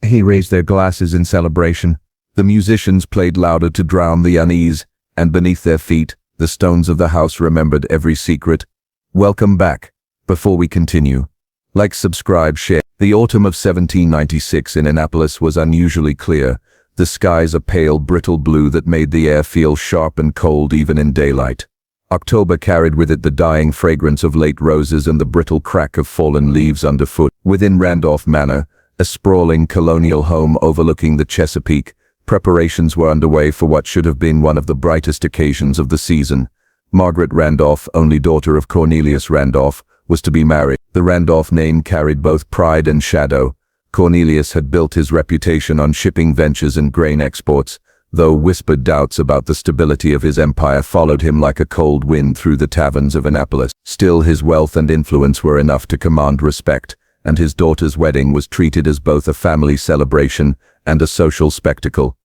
He raised their glasses in celebration. The musicians played louder to drown the unease, and beneath their feet, the stones of the house remembered every secret. Welcome back. Before we continue, like, subscribe, share. The autumn of 1796 in Annapolis was unusually clear, the skies a pale, brittle blue that made the air feel sharp and cold even in daylight. October carried with it the dying fragrance of late roses and the brittle crack of fallen leaves underfoot. Within Randolph Manor, a sprawling colonial home overlooking the Chesapeake, preparations were underway for what should have been one of the brightest occasions of the season. Margaret Randolph, only daughter of Cornelius Randolph, was to be married. The Randolph name carried both pride and shadow. Cornelius had built his reputation on shipping ventures and grain exports, though whispered doubts about the stability of his empire followed him like a cold wind through the taverns of Annapolis. Still, his wealth and influence were enough to command respect, and his daughter's wedding was treated as both a family celebration and a social spectacle.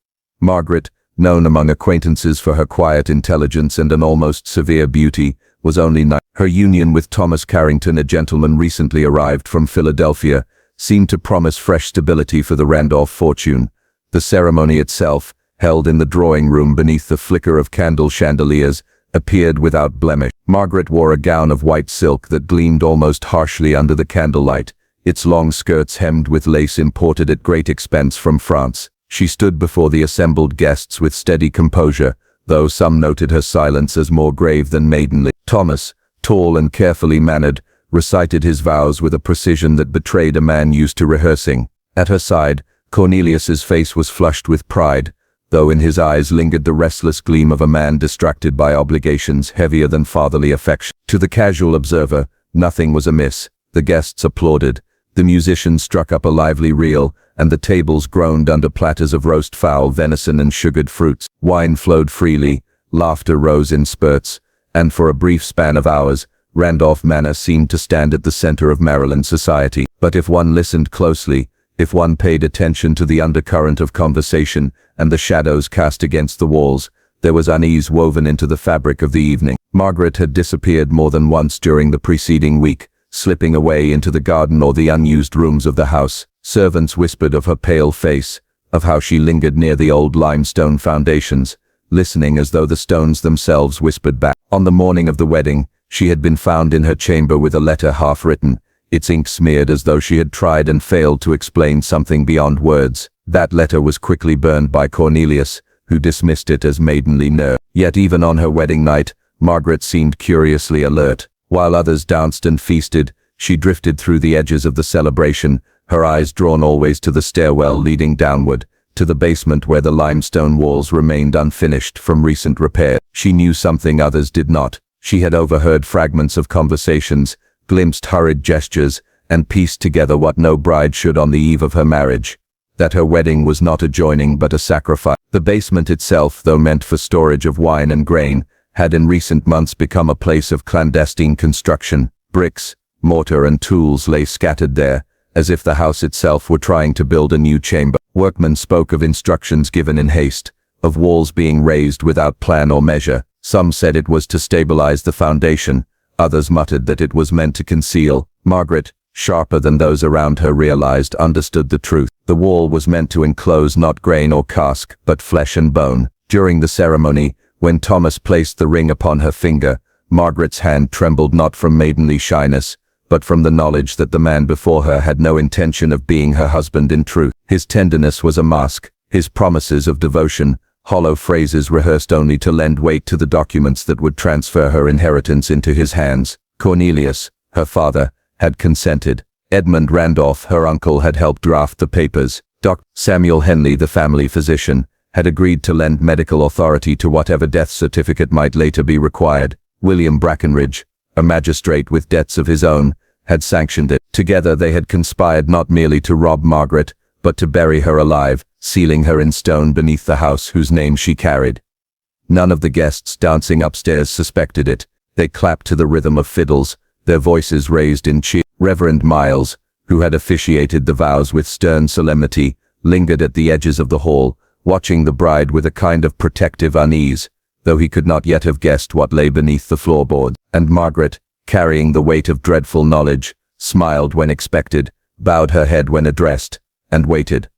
Margaret, known among acquaintances for her quiet intelligence and an almost severe beauty, was only 9. Her union with Thomas Carrington, a gentleman recently arrived from Philadelphia, seemed to promise fresh stability for the Randolph fortune. The ceremony itself, held in the drawing room beneath the flicker of candle chandeliers, appeared without blemish. Margaret wore a gown of white silk that gleamed almost harshly under the candlelight, its long skirts hemmed with lace imported at great expense from France. She stood before the assembled guests with steady composure, though some noted her silence as more grave than maidenly. Thomas, tall and carefully mannered, recited his vows with a precision that betrayed a man used to rehearsing. At her side, Cornelius's face was flushed with pride, though in his eyes lingered the restless gleam of a man distracted by obligations heavier than fatherly affection. To the casual observer, nothing was amiss. The guests applauded, the musicians struck up a lively reel, and the tables groaned under platters of roast fowl, venison and sugared fruits. Wine flowed freely, laughter rose in spurts, and for a brief span of hours, Randolph Manor seemed to stand at the center of Maryland society. But if one listened closely, if one paid attention to the undercurrent of conversation and the shadows cast against the walls, there was unease woven into the fabric of the evening. Margaret had disappeared more than once during the preceding week, slipping away into the garden or the unused rooms of the house. Servants whispered of her pale face, of how she lingered near the old limestone foundations, listening as though the stones themselves whispered back. On the morning of the wedding, she had been found in her chamber with a letter half written, its ink smeared as though she had tried and failed to explain something beyond words. That letter was quickly burned by Cornelius, who dismissed it as maidenly nerve. Yet even on her wedding night, Margaret seemed curiously alert. While others danced and feasted, she drifted through the edges of the celebration, her eyes drawn always to the stairwell leading downward, to the basement where the limestone walls remained unfinished from recent repair. She knew something others did not. She had overheard fragments of conversations, glimpsed hurried gestures, and pieced together what no bride should on the eve of her marriage: that her wedding was not a joining but a sacrifice. The basement itself, though meant for storage of wine and grain, had in recent months become a place of clandestine construction. Bricks, mortar and tools lay scattered there, as if the house itself were trying to build a new chamber. Workmen spoke of instructions given in haste, of walls being raised without plan or measure. Some said it was to stabilize the foundation, others muttered that it was meant to conceal. Margaret, sharper than those around her, understood the truth. The wall was meant to enclose not grain or cask, but flesh and bone. During the ceremony, when Thomas placed the ring upon her finger, Margaret's hand trembled not from maidenly shyness, but from the knowledge that the man before her had no intention of being her husband in truth. His tenderness was a mask, his promises of devotion, hollow phrases rehearsed only to lend weight to the documents that would transfer her inheritance into his hands. Cornelius, her father, had consented. Edmund Randolph, her uncle, had helped draft the papers. Dr. Samuel Henley, the family physician, had agreed to lend medical authority to whatever death certificate might later be required. William Brackenridge, a magistrate with debts of his own, had sanctioned it. Together they had conspired not merely to rob Margaret, but to bury her alive, sealing her in stone beneath the house whose name she carried. None of the guests dancing upstairs suspected it. They clapped to the rhythm of fiddles, their voices raised in cheer. Reverend Miles, who had officiated the vows with stern solemnity, lingered at the edges of the hall, watching the bride with a kind of protective unease, though he could not yet have guessed what lay beneath the floorboards. And Margaret, carrying the weight of dreadful knowledge, smiled when expected, bowed her head when addressed, and waited.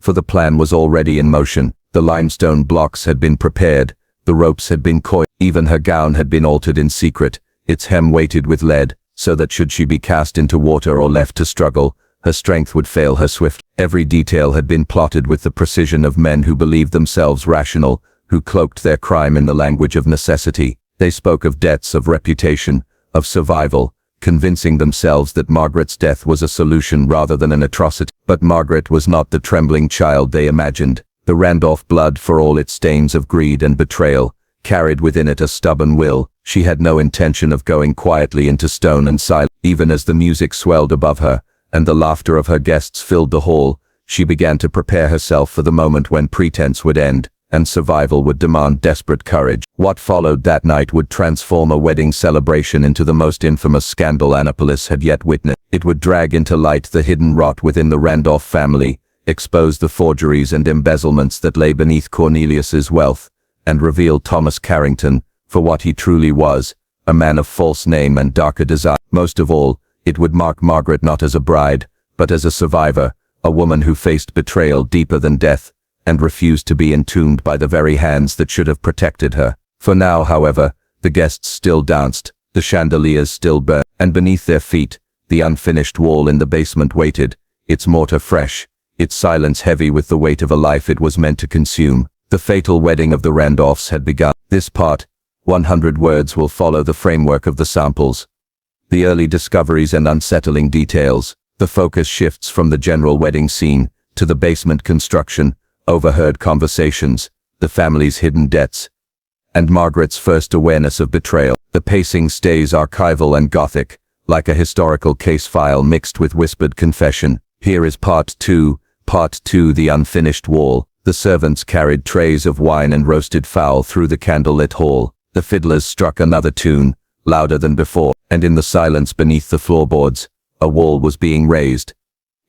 for the plan was already in motion. The limestone blocks had been prepared, the ropes had been coiled, even her gown had been altered in secret, its hem weighted with lead, so that should she be cast into water or left to struggle, her strength would fail her swift. Every detail had been plotted with the precision of men who believed themselves rational, who cloaked their crime in the language of necessity. They spoke of debts, of reputation, of survival, convincing themselves that Margaret's death was a solution rather than an atrocity. But Margaret was not the trembling child they imagined. The Randolph blood, for all its stains of greed and betrayal, carried within it a stubborn will. She had no intention of going quietly into stone and silence. Even as the music swelled above her, and the laughter of her guests filled the hall, she began to prepare herself for the moment when pretense would end, and survival would demand desperate courage. What followed that night would transform a wedding celebration into the most infamous scandal Annapolis had yet witnessed. It would drag into light the hidden rot within the Randolph family, expose the forgeries and embezzlements that lay beneath Cornelius's wealth, and reveal Thomas Carrington for what he truly was, a man of false name and darker desire. Most of all, it would mark Margaret not as a bride, but as a survivor, a woman who faced betrayal deeper than death, and refused to be entombed by the very hands that should have protected her. For now, however, the guests still danced, the chandeliers still burned, and beneath their feet, the unfinished wall in the basement waited, its mortar fresh, its silence heavy with the weight of a life it was meant to consume. The fatal wedding of the Randolphs had begun. This part, 100 words, will follow the framework of the samples. The early discoveries and unsettling details. The focus shifts from the general wedding scene to the basement construction, overheard conversations, the family's hidden debts, and Margaret's first awareness of betrayal. The pacing stays archival and Gothic, like a historical case file mixed with whispered confession. Here is Part 2, The Unfinished Wall. The servants carried trays of wine and roasted fowl through the candlelit hall. The fiddlers struck another tune, louder than before, and in the silence beneath the floorboards, a wall was being raised.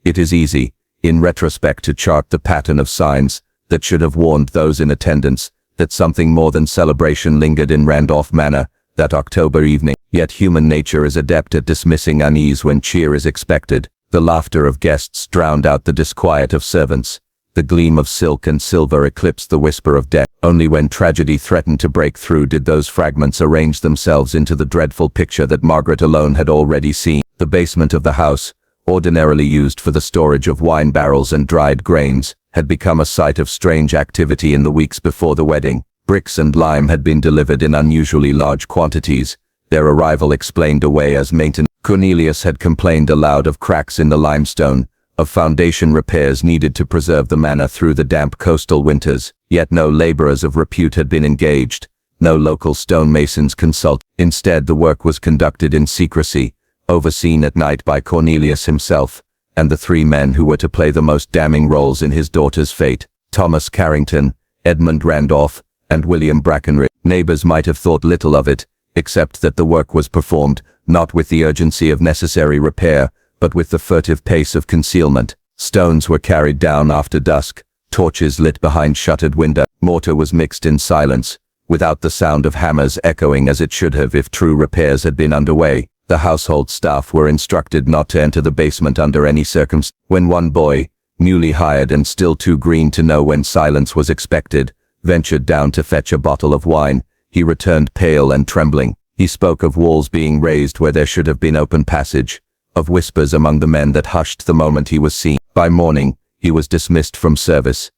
It is easy, in retrospect, to chart the pattern of signs that should have warned those in attendance that something more than celebration lingered in Randolph Manor that October evening. Yet human nature is adept at dismissing unease when cheer is expected. The laughter of guests drowned out the disquiet of servants. The gleam of silk and silver eclipsed the whisper of death. Only when tragedy threatened to break through did those fragments arrange themselves into the dreadful picture that Margaret alone had already seen. The basement of the house, ordinarily used for the storage of wine barrels and dried grains, had become a site of strange activity in the weeks before the wedding. Bricks and lime had been delivered in unusually large quantities, their arrival explained away as maintenance. Cornelius had complained aloud of cracks in the limestone, of foundation repairs needed to preserve the manor through the damp coastal winters, yet no laborers of repute had been engaged, no local stonemasons consulted. Instead, the work was conducted in secrecy, overseen at night by Cornelius himself, and the three men who were to play the most damning roles in his daughter's fate, Thomas Carrington, Edmund Randolph, and William Brackenridge. Neighbors might have thought little of it, except that the work was performed, not with the urgency of necessary repair, but with the furtive pace of concealment. Stones were carried down after dusk, torches lit behind shuttered windows. Mortar was mixed in silence, without the sound of hammers echoing as it should have if true repairs had been underway. The household staff were instructed not to enter the basement under any circumstance. When one boy, newly hired and still too green to know when silence was expected, ventured down to fetch a bottle of wine, he returned pale and trembling. He spoke of walls being raised where there should have been open passage, of whispers among the men that hushed the moment he was seen. By morning, he was dismissed from service.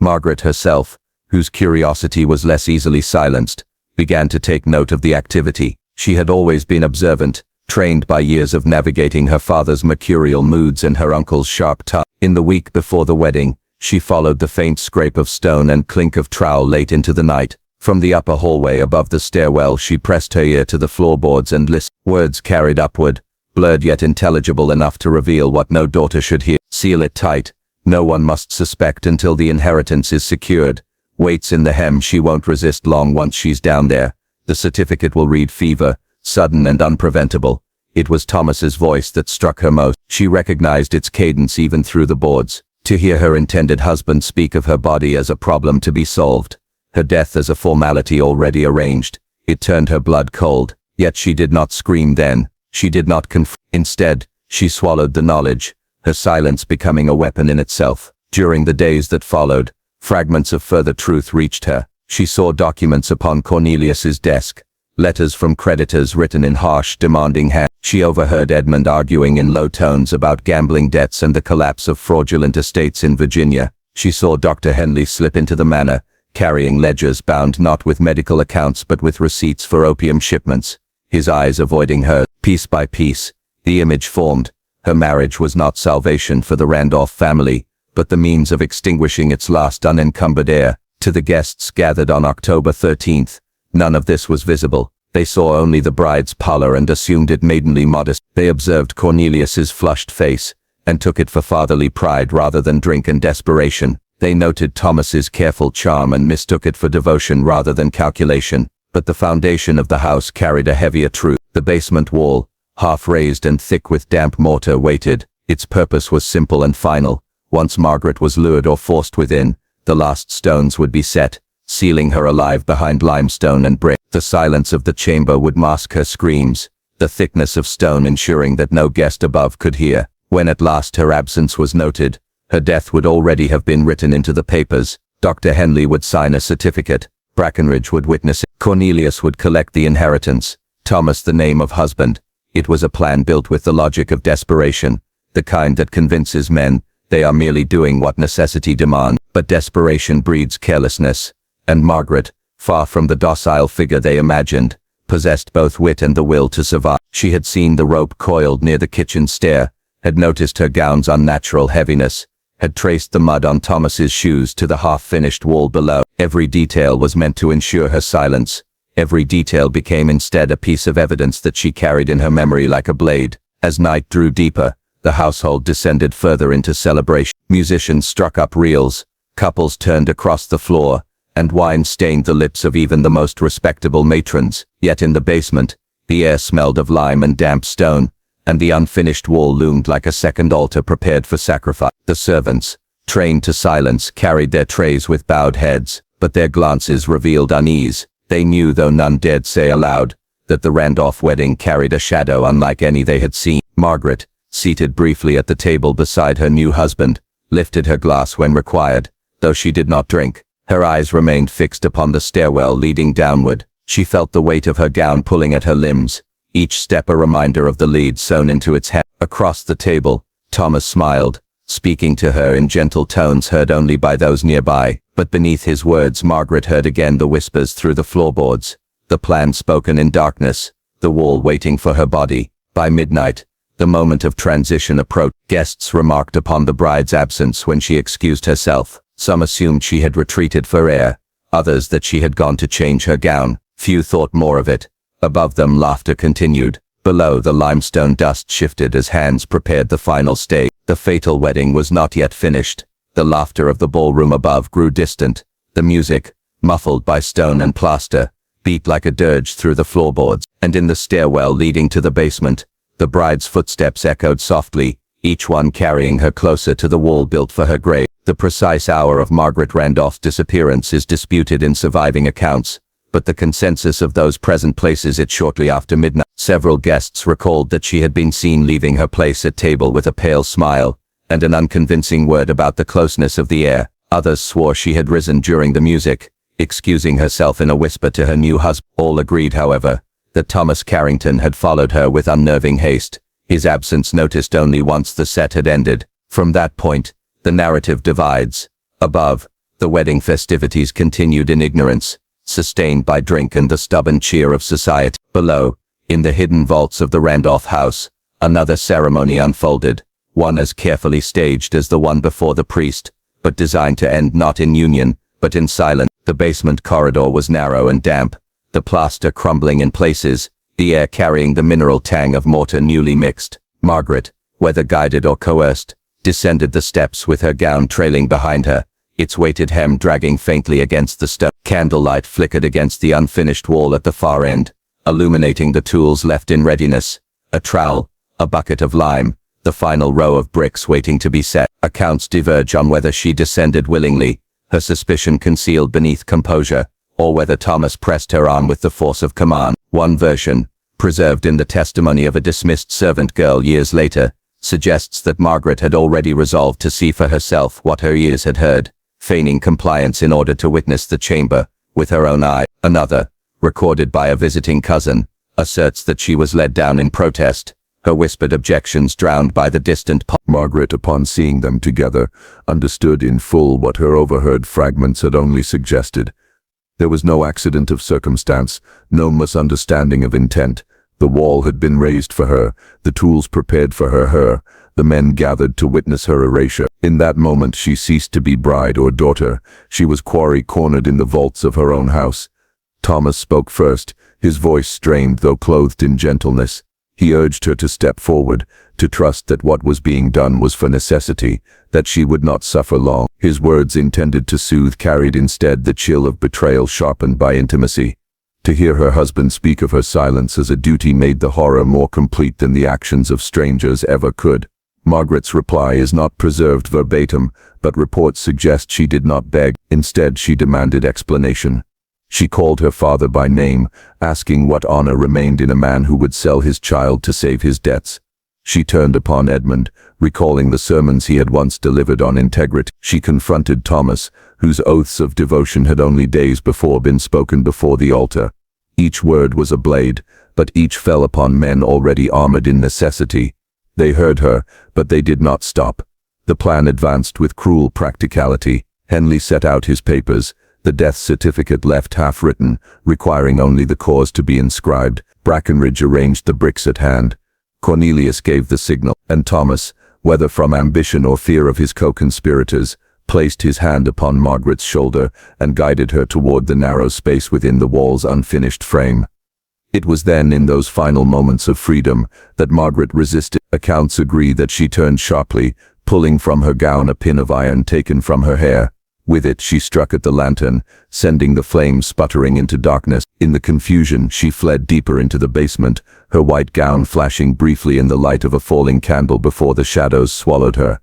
Margaret herself, whose curiosity was less easily silenced, began to take note of the activity. She had always been observant, trained by years of navigating her father's mercurial moods and her uncle's sharp tongue. In the week before the wedding, she followed the faint scrape of stone and clink of trowel late into the night. From the upper hallway above the stairwell she pressed her ear to the floorboards and listened. Words carried upward, blurred yet intelligible enough to reveal what no daughter should hear. Seal it tight. No one must suspect until the inheritance is secured. Weights in the hem, she won't resist long once she's down there. The certificate will read fever, sudden and unpreventable. It was Thomas's voice that struck her most. She recognized its cadence even through the boards. To hear her intended husband speak of her body as a problem to be solved, her death as a formality already arranged, it turned her blood cold. Yet she did not scream then. She did not confront. Instead, she swallowed the knowledge, her silence becoming a weapon in itself. During the days that followed, fragments of further truth reached her. She saw documents upon Cornelius's desk, letters from creditors written in harsh, demanding hand. She overheard Edmund arguing in low tones about gambling debts and the collapse of fraudulent estates in Virginia. She saw Dr. Henley slip into the manor, carrying ledgers bound not with medical accounts but with receipts for opium shipments, his eyes avoiding her. Piece by piece, the image formed. Her marriage was not salvation for the Randolph family, but the means of extinguishing its last unencumbered heir. To the guests gathered on October 13th, none of this was visible. They saw only the bride's pallor and assumed it maidenly modest. They observed Cornelius's flushed face, and took it for fatherly pride rather than drink and desperation. They noted Thomas's careful charm and mistook it for devotion rather than calculation. But the foundation of the house carried a heavier truth. The basement wall, half raised and thick with damp mortar, waited. Its purpose was simple and final. Once Margaret was lured or forced within, the last stones would be set, sealing her alive behind limestone and brick. The silence of the chamber would mask her screams, the thickness of stone ensuring that no guest above could hear. When at last her absence was noted, her death would already have been written into the papers. Dr. Henley would sign a certificate, Brackenridge would witness it, Cornelius would collect the inheritance, Thomas the name of husband. It was a plan built with the logic of desperation, the kind that convinces men they are merely doing what necessity demands. But desperation breeds carelessness, and Margaret, far from the docile figure they imagined, possessed both wit and the will to survive. She had seen the rope coiled near the kitchen stair, had noticed her gown's unnatural heaviness, had traced the mud on Thomas's shoes to the half-finished wall below. Every detail was meant to ensure her silence. Every detail became instead a piece of evidence that she carried in her memory like a blade. As night drew deeper, the household descended further into celebration. Musicians struck up reels, couples turned across the floor, and wine stained the lips of even the most respectable matrons. Yet in the basement, the air smelled of lime and damp stone, and the unfinished wall loomed like a second altar prepared for sacrifice. The servants, trained to silence, carried their trays with bowed heads, but their glances revealed unease. They knew, though none dared say aloud, that the Randolph wedding carried a shadow unlike any they had seen. Margaret, seated briefly at the table beside her new husband, lifted her glass when required, though she did not drink. Her eyes remained fixed upon the stairwell leading downward. She felt the weight of her gown pulling at her limbs, each step a reminder of the lead sewn into its head. Across the table, Thomas smiled, speaking to her in gentle tones heard only by those nearby. But beneath his words Margaret heard again the whispers through the floorboards, the plan spoken in darkness, the wall waiting for her body. By midnight, the moment of transition approached. Guests remarked upon the bride's absence when she excused herself. Some assumed she had retreated for air, others that she had gone to change her gown. Few thought more of it. Above them laughter continued. Below, the limestone dust shifted as hands prepared the final stage. The fatal wedding was not yet finished. The laughter of the ballroom above grew distant. The music, muffled by stone and plaster, beat like a dirge through the floorboards. And in the stairwell leading to the basement, the bride's footsteps echoed softly, each one carrying her closer to the wall built for her grave. The precise hour of Margaret Randolph's disappearance is disputed in surviving accounts, but the consensus of those present places it shortly after midnight. Several guests recalled that she had been seen leaving her place at table with a pale smile, and an unconvincing word about the closeness of the air. Others swore she had risen during the music, excusing herself in a whisper to her new husband. All agreed, however, that Thomas Carrington had followed her with unnerving haste, his absence noticed only once the set had ended. From that point, the narrative divides. Above, the wedding festivities continued in ignorance, sustained by drink and the stubborn cheer of society. Below, in the hidden vaults of the Randolph house, another ceremony unfolded, one as carefully staged as the one before the priest, but designed to end not in union, but in silence. The basement corridor was narrow and damp, the plaster crumbling in places, the air carrying the mineral tang of mortar newly mixed. Margaret, whether guided or coerced, descended the steps with her gown trailing behind her, its weighted hem dragging faintly against the stone. Candlelight flickered against the unfinished wall at the far end, illuminating the tools left in readiness, a trowel, a bucket of lime, the final row of bricks waiting to be set. Accounts diverge on whether she descended willingly, her suspicion concealed beneath composure, or whether Thomas pressed her on with the force of command. One version, preserved in the testimony of a dismissed servant girl years later, suggests that Margaret had already resolved to see for herself what her ears had heard, feigning compliance in order to witness the chamber with her own eye. Another, recorded by a visiting cousin, asserts that she was led down in protest, her whispered objections drowned by the distant Margaret, upon seeing them together, understood in full what her overheard fragments had only suggested. There was no accident of circumstance, no misunderstanding of intent. The wall had been raised for her, the tools prepared for her, the men gathered to witness her erasure. In that moment she ceased to be bride or daughter. She was quarry cornered in the vaults of her own house. Thomas spoke first, his voice strained though clothed in gentleness. He urged her to step forward, to trust that what was being done was for necessity, that she would not suffer long. His words, intended to soothe, carried instead the chill of betrayal sharpened by intimacy. To hear her husband speak of her silence as a duty made the horror more complete than the actions of strangers ever could. Margaret's reply is not preserved verbatim, but reports suggest she did not beg. Instead, she demanded explanation. She called her father by name, asking what honor remained in a man who would sell his child to save his debts. She turned upon Edmund, recalling the sermons he had once delivered on integrity. She confronted Thomas, whose oaths of devotion had only days before been spoken before the altar. Each word was a blade, but each fell upon men already armored in necessity. They heard her, but they did not stop. The plan advanced with cruel practicality. Henley set out his papers, the death certificate left half-written, requiring only the cause to be inscribed. Brackenridge arranged the bricks at hand. Cornelius gave the signal, and Thomas, whether from ambition or fear of his co-conspirators, placed his hand upon Margaret's shoulder and guided her toward the narrow space within the wall's unfinished frame. It was then, in those final moments of freedom, that Margaret resisted. Accounts agree that she turned sharply, pulling from her gown a pin of iron taken from her hair. With it she struck at the lantern, sending the flames sputtering into darkness. In the confusion she fled deeper into the basement, her white gown flashing briefly in the light of a falling candle before the shadows swallowed her.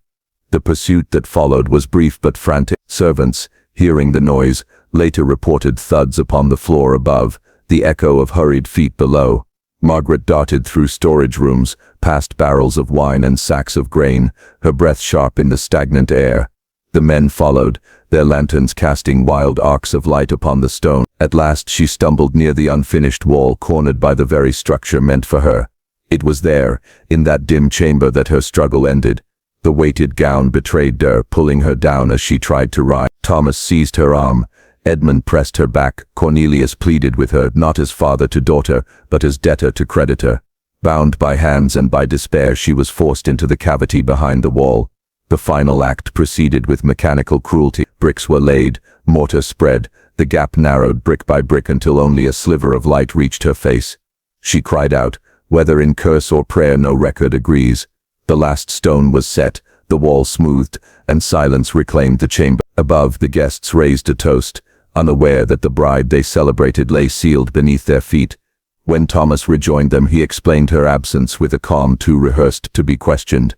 The pursuit that followed was brief but frantic. Servants, hearing the noise, later reported thuds upon the floor above, the echo of hurried feet below. Margaret darted through storage rooms, past barrels of wine and sacks of grain, her breath sharp in the stagnant air. The men followed, their lanterns casting wild arcs of light upon the stone. At last she stumbled near the unfinished wall, cornered by the very structure meant for her. It was there, in that dim chamber, that her struggle ended. The weighted gown betrayed her, pulling her down as she tried to rise. Thomas seized her arm. Edmund pressed her back. Cornelius pleaded with her, not as father to daughter, but as debtor to creditor. Bound by hands and by despair, she was forced into the cavity behind the wall. The final act proceeded with mechanical cruelty. Bricks were laid, mortar spread, the gap narrowed brick by brick until only a sliver of light reached her face. She cried out, whether in curse or prayer no record agrees. The last stone was set, the wall smoothed, and silence reclaimed the chamber. Above, the guests raised a toast, unaware that the bride they celebrated lay sealed beneath their feet. When Thomas rejoined them, he explained her absence with a calm too rehearsed to be questioned.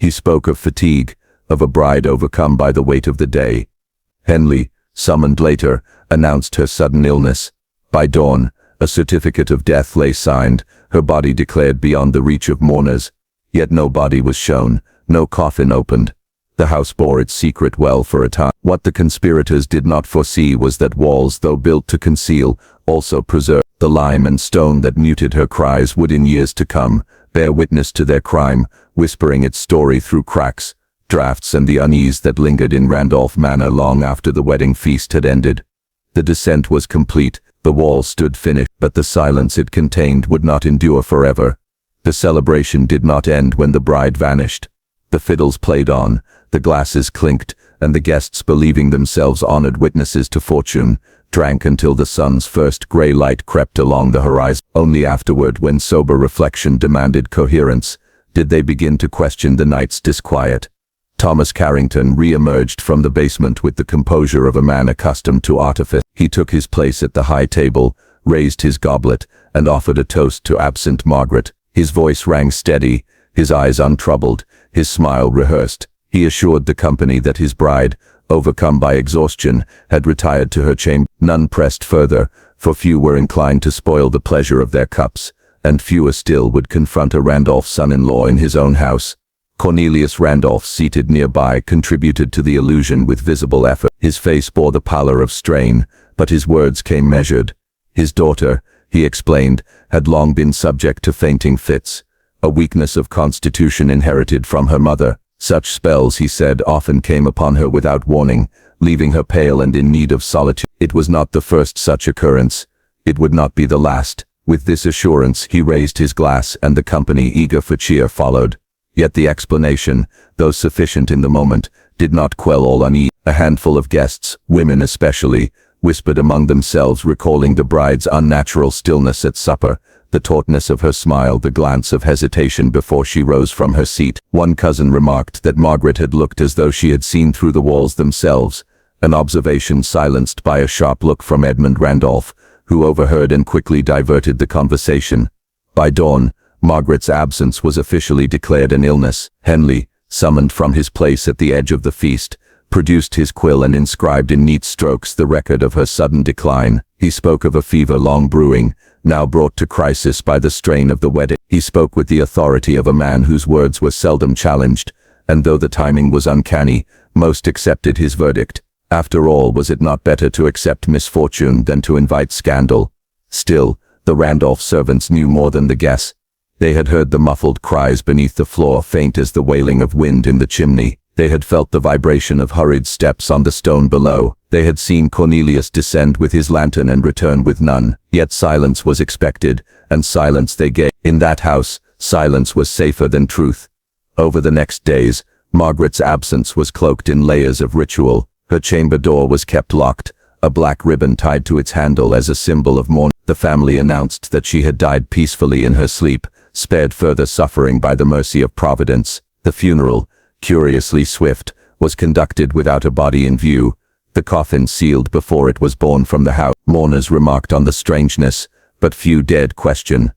He spoke of fatigue, of a bride overcome by the weight of the day. Henley, summoned later, announced her sudden illness. By dawn, a certificate of death lay signed, her body declared beyond the reach of mourners. Yet no body was shown, no coffin opened. The house bore its secret well for a time. What the conspirators did not foresee was that walls, though built to conceal, also preserved. The lime and stone that muted her cries would in years to come bear witness to their crime, whispering its story through cracks, drafts, and the unease that lingered in Randolph Manor long after the wedding feast had ended. The descent was complete, the wall stood finished, but the silence it contained would not endure forever. The celebration did not end when the bride vanished. The fiddles played on, the glasses clinked, and the guests, believing themselves honored witnesses to fortune, drank until the sun's first gray light crept along the horizon. Only afterward, when sober reflection demanded coherence, did they begin to question the night's disquiet. Thomas Carrington re-emerged from the basement with the composure of a man accustomed to artifice. He took his place at the high table, raised his goblet, and offered a toast to absent Margaret. His voice rang steady, his eyes untroubled, his smile rehearsed. He assured the company that his bride, overcome by exhaustion, had retired to her chamber. None pressed further, for few were inclined to spoil the pleasure of their cups, and fewer still would confront a Randolph son-in-law in his own house. Cornelius Randolph, seated nearby, contributed to the illusion with visible effort. His face bore the pallor of strain, but his words came measured. His daughter, he explained, had long been subject to fainting fits, a weakness of constitution inherited from her mother. Such spells, he said, often came upon her without warning, leaving her pale and in need of solitude. It was not the first such occurrence. It would not be the last. With this assurance, he raised his glass, and the company, eager for cheer, followed. Yet the explanation, though sufficient in the moment, did not quell all unease. A handful of guests, women especially, whispered among themselves, recalling the bride's unnatural stillness at supper, the tautness of her smile, the glance of hesitation before she rose from her seat. One cousin remarked that Margaret had looked as though she had seen through the walls themselves, an observation silenced by a sharp look from Edmund Randolph, who overheard and quickly diverted the conversation. By dawn, Margaret's absence was officially declared an illness. Henley, summoned from his place at the edge of the feast, produced his quill and inscribed in neat strokes the record of her sudden decline. He spoke of a fever long brewing, now brought to crisis by the strain of the wedding. He spoke with the authority of a man whose words were seldom challenged, and though the timing was uncanny, most accepted his verdict. After all, was it not better to accept misfortune than to invite scandal? Still, the Randolph servants knew more than the guests. They had heard the muffled cries beneath the floor, faint as the wailing of wind in the chimney. They had felt the vibration of hurried steps on the stone below. They had seen Cornelius descend with his lantern and return with none. Yet silence was expected, and silence they gave. In that house, silence was safer than truth. Over the next days, Margaret's absence was cloaked in layers of ritual. Her chamber door was kept locked, a black ribbon tied to its handle as a symbol of mourning. The family announced that she had died peacefully in her sleep, spared further suffering by the mercy of Providence. The funeral, curiously swift, was conducted without a body in view, the coffin sealed before it was borne from the house. Mourners remarked on the strangeness, but few dared question.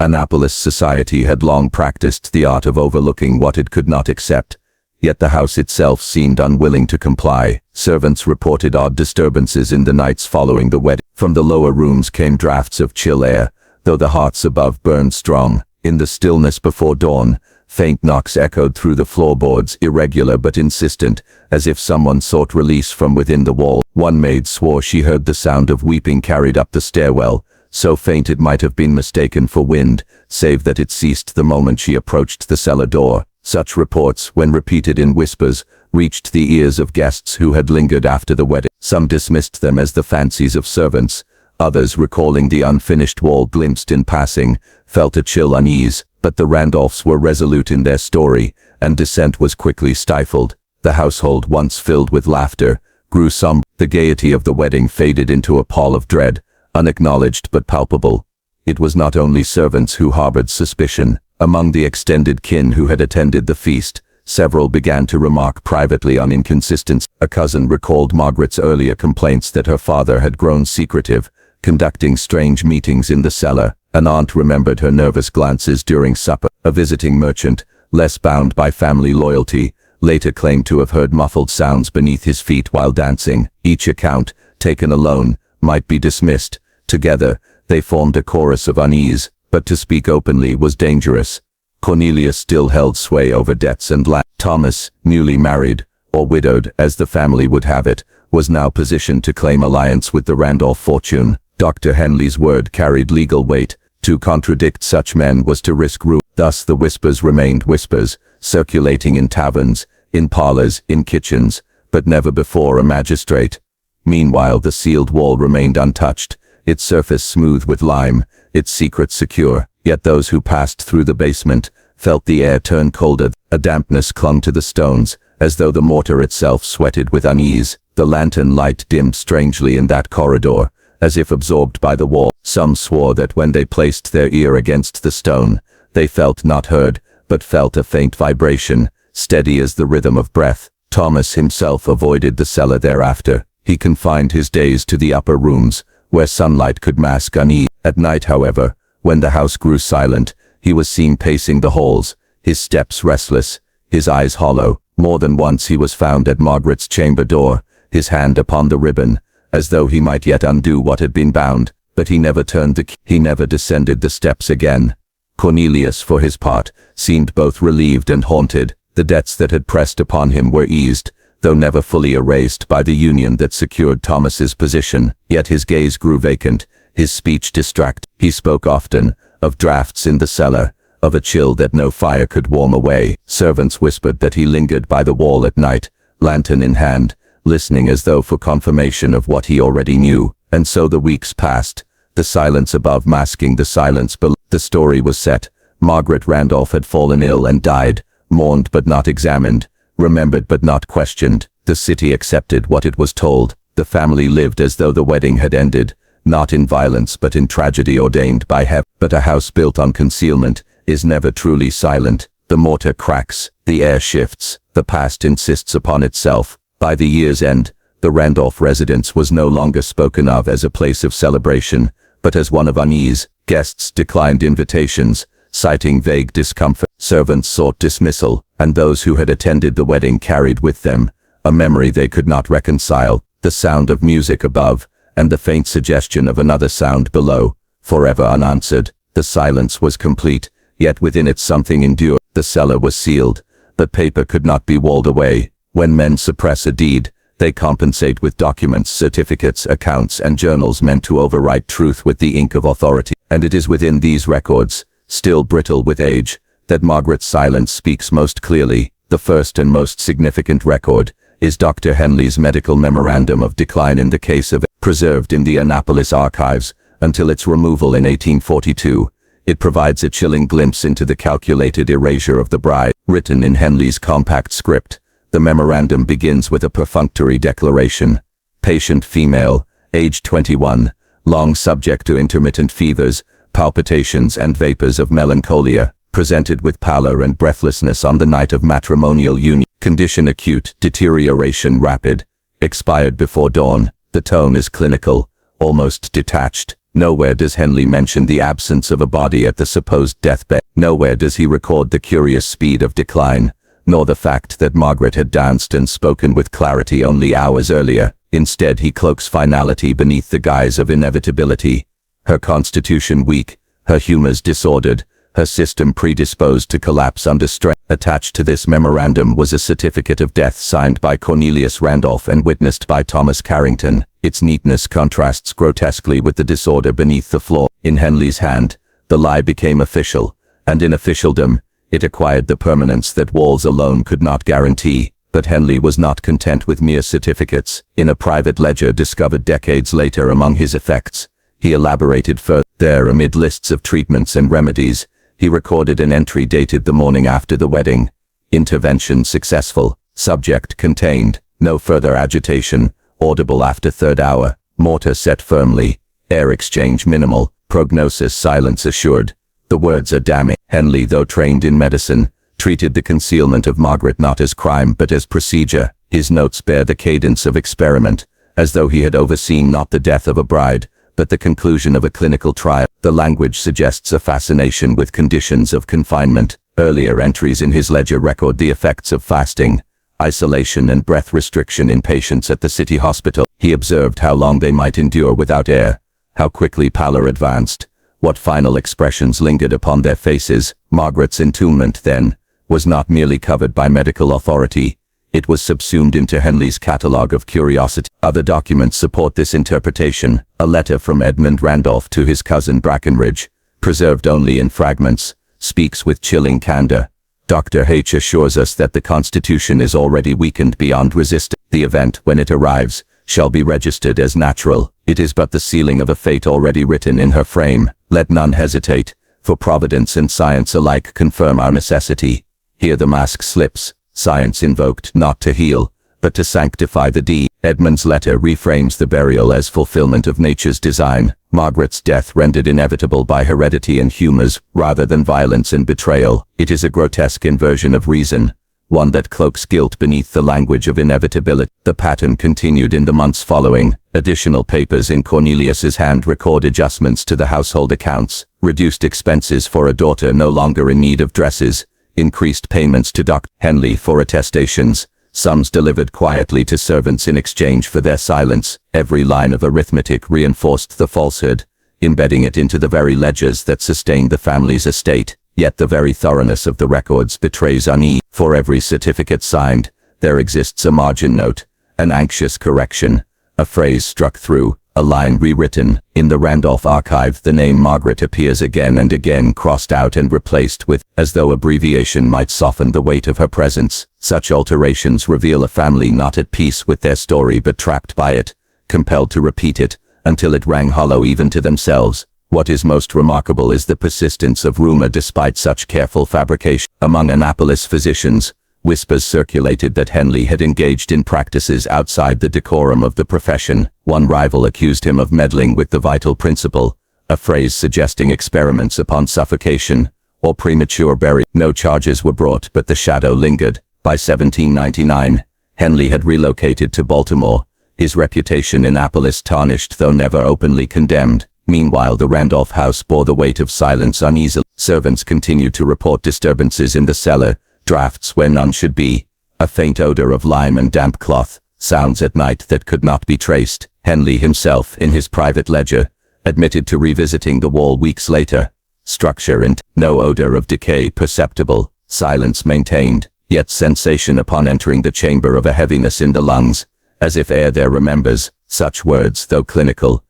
Annapolis society had long practiced the art of overlooking what it could not accept, yet the house itself seemed unwilling to comply. Servants reported odd disturbances in the nights following the wedding. From the lower rooms came drafts of chill air, though the hearts above burned strong. In the stillness before dawn, faint knocks echoed through the floorboards, irregular but insistent, as if someone sought release from within the wall. One maid swore she heard the sound of weeping carried up the stairwell, so faint it might have been mistaken for wind, save that it ceased the moment she approached the cellar door. Such reports, when repeated in whispers, reached the ears of guests who had lingered after the wedding. Some dismissed them as the fancies of servants. Others, recalling the unfinished wall glimpsed in passing, felt a chill unease. But the Randolphs were resolute in their story, and dissent was quickly stifled. The household, once filled with laughter, grew somber. The gaiety of the wedding faded into a pall of dread, unacknowledged but palpable. It was not only servants who harbored suspicion. Among the extended kin who had attended the feast, several began to remark privately on inconsistency. A cousin recalled Margaret's earlier complaints that her father had grown secretive, conducting strange meetings in the cellar. An aunt remembered her nervous glances during supper. A visiting merchant, less bound by family loyalty, later claimed to have heard muffled sounds beneath his feet while dancing. Each account, taken alone, might be dismissed. Together, they formed a chorus of unease, but to speak openly was dangerous. Cornelius still held sway over debts and land. Thomas, newly married, or widowed as the family would have it, was now positioned to claim alliance with the Randolph fortune. Dr. Henley's word carried legal weight. To contradict such men was to risk ruin. Thus the whispers remained whispers, circulating in taverns, in parlors, in kitchens, but never before a magistrate. Meanwhile the sealed wall remained untouched, its surface smooth with lime, its secret secure. Yet those who passed through the basement felt the air turn colder. A dampness clung to the stones, as though the mortar itself sweated with unease. The lantern light dimmed strangely in that corridor, as if absorbed by the wall. Some swore that when they placed their ear against the stone, they felt not heard, but felt a faint vibration, steady as the rhythm of breath. Thomas himself avoided the cellar thereafter. He confined his days to the upper rooms, where sunlight could mask unease. At night, however, when the house grew silent, he was seen pacing the halls, his steps restless, his eyes hollow. More than once he was found at Margaret's chamber door, his hand upon the ribbon, as though he might yet undo what had been bound, but he never turned the key. He never descended the steps again. Cornelius, for his part, seemed both relieved and haunted. The debts that had pressed upon him were eased, though never fully erased, by the union that secured Thomas's position. Yet his gaze grew vacant, his speech distracted. He spoke often of drafts in the cellar, of a chill that no fire could warm away. Servants whispered that he lingered by the wall at night, lantern in hand, listening as though for confirmation of what he already knew. And so the weeks passed, the silence above masking the silence below. The story was set. Margaret Randolph had fallen ill and died, mourned but not examined, remembered but not questioned. The city accepted what it was told. The family lived as though the wedding had ended, not in violence but in tragedy ordained by heaven. But a house built on concealment is never truly silent. The mortar cracks, the air shifts, the past insists upon itself. By the year's end, the Randolph residence was no longer spoken of as a place of celebration, but as one of unease. Guests declined invitations, citing vague discomfort. Servants sought dismissal, and those who had attended the wedding carried with them a memory they could not reconcile, the sound of music above, and the faint suggestion of another sound below, forever unanswered. The silence was complete, yet within it something endured. The cellar was sealed, but paper could not be walled away. When men suppress a deed, they compensate with documents, certificates, accounts, and journals meant to overwrite truth with the ink of authority. And it is within these records, still brittle with age, that Margaret's silence speaks most clearly. The first and most significant record is Dr. Henley's medical memorandum of decline in the case of, preserved in the Annapolis archives until its removal in 1842. It provides a chilling glimpse into the calculated erasure of the bride. Written in Henley's compact script, the memorandum begins with a perfunctory declaration. Patient female, age 21, long subject to intermittent fevers, palpitations and vapors of melancholia, presented with pallor and breathlessness on the night of matrimonial union. Condition acute, deterioration rapid, expired before dawn. The tone is clinical, almost detached. Nowhere does Henley mention the absence of a body at the supposed deathbed. Nowhere does he record the curious speed of decline, nor the fact that Margaret had danced and spoken with clarity only hours earlier. Instead, he cloaks finality beneath the guise of inevitability. Her constitution weak, her humors disordered, her system predisposed to collapse under strain. Attached to this memorandum was a certificate of death signed by Cornelius Randolph and witnessed by Thomas Carrington. Its neatness contrasts grotesquely with the disorder beneath the floor. In Henley's hand, the lie became official, and in officialdom, it acquired the permanence that walls alone could not guarantee. But Henley was not content with mere certificates. In a private ledger discovered decades later among his effects, he elaborated further. There, amid lists of treatments and remedies, he recorded an entry dated the morning after the wedding. Intervention successful. Subject contained. No further agitation. Audible after third hour. Mortar set firmly. Air exchange minimal. Prognosis silence assured. The words are damning. Henley, though trained in medicine, treated the concealment of Margaret not as crime but as procedure. His notes bear the cadence of experiment, as though he had overseen not the death of a bride, but the conclusion of a clinical trial. The language suggests a fascination with conditions of confinement. Earlier entries in his ledger record the effects of fasting, isolation and breath restriction in patients at the city hospital. He observed how long they might endure without air, how quickly pallor advanced, what final expressions lingered upon their faces. Margaret's entombment, then, was not merely covered by medical authority. It was subsumed into Henley's catalogue of curiosity. Other documents support this interpretation. A letter from Edmund Randolph to his cousin Brackenridge, preserved only in fragments, speaks with chilling candor. Dr. H. assures us that the Constitution is already weakened beyond resistance. The event, when it arrives, shall be registered as natural. It is but the sealing of a fate already written in her frame. Let none hesitate, for Providence and science alike confirm our necessity. Here the mask slips. Science invoked not to heal, but to sanctify the deed. Edmund's letter reframes the burial as fulfillment of nature's design. Margaret's death rendered inevitable by heredity and humors, rather than violence and betrayal. It is a grotesque inversion of reason, one that cloaks guilt beneath the language of inevitability. The pattern continued in the months following. Additional papers in Cornelius's hand record adjustments to the household accounts, reduced expenses for a daughter no longer in need of dresses, increased payments to Dr. Henley for attestations, sums delivered quietly to servants in exchange for their silence. Every line of arithmetic reinforced the falsehood, embedding it into the very ledgers that sustained the family's estate. Yet the very thoroughness of the records betrays unease. For every certificate signed, there exists a margin note, an anxious correction, a phrase struck through, a line rewritten. In the Randolph archive, the name Margaret appears again and again, crossed out and replaced with, as though abbreviation might soften the weight of her presence. Such alterations reveal a family not at peace with their story but trapped by it, compelled to repeat it, until it rang hollow even to themselves. What is most remarkable is the persistence of rumor despite such careful fabrication. Among Annapolis physicians, whispers circulated that Henley had engaged in practices outside the decorum of the profession. One rival accused him of meddling with the vital principle, a phrase suggesting experiments upon suffocation or premature burial. No charges were brought, but the shadow lingered. By 1799, Henley had relocated to Baltimore, his reputation in Annapolis tarnished though never openly condemned. Meanwhile, the Randolph house bore the weight of silence uneasily. Servants continued to report disturbances in the cellar, drafts where none should be, a faint odor of lime and damp cloth, sounds at night that could not be traced. Henley himself, in his private ledger, admitted to revisiting the wall weeks later. Structure and no odor of decay perceptible, silence maintained, yet sensation upon entering the chamber of a heaviness in the lungs, as if air there remembers. Such words, though clinical,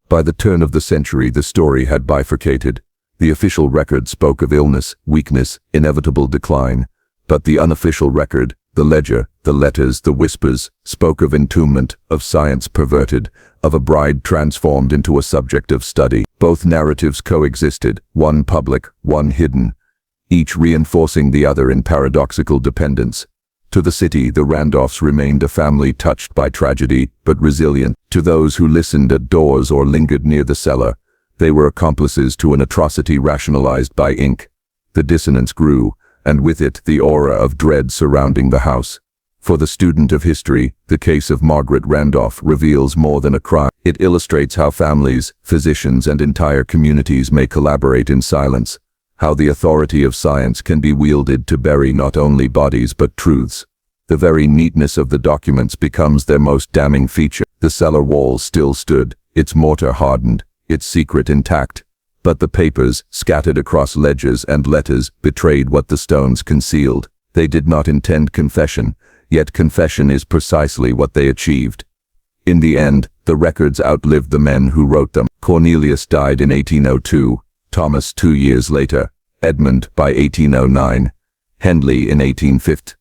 By the turn of the century, the story had bifurcated. The official record spoke of illness, weakness, inevitable decline. But the unofficial record, the ledger, the letters, the whispers, spoke of entombment, of science perverted, of a bride transformed into a subject of study. Both narratives coexisted, one public, one hidden, each reinforcing the other in paradoxical dependence. To the city, the Randolphs remained a family touched by tragedy, but resilient. To those who listened at doors or lingered near the cellar, they were accomplices to an atrocity rationalized by ink. The dissonance grew, and with it the aura of dread surrounding the house. For the student of history, the case of Margaret Randolph reveals more than a crime. It illustrates how families, physicians, and entire communities may collaborate in silence, how the authority of science can be wielded to bury not only bodies but truths. The very neatness of the documents becomes their most damning feature. The cellar walls still stood, its mortar hardened, its secret intact. But the papers, scattered across ledgers and letters, betrayed what the stones concealed. They did not intend confession, yet confession is precisely what they achieved. In the end, the records outlived the men who wrote them. Cornelius died in 1802, Thomas 2 years later, Edmund by 1809, Henley in 1850.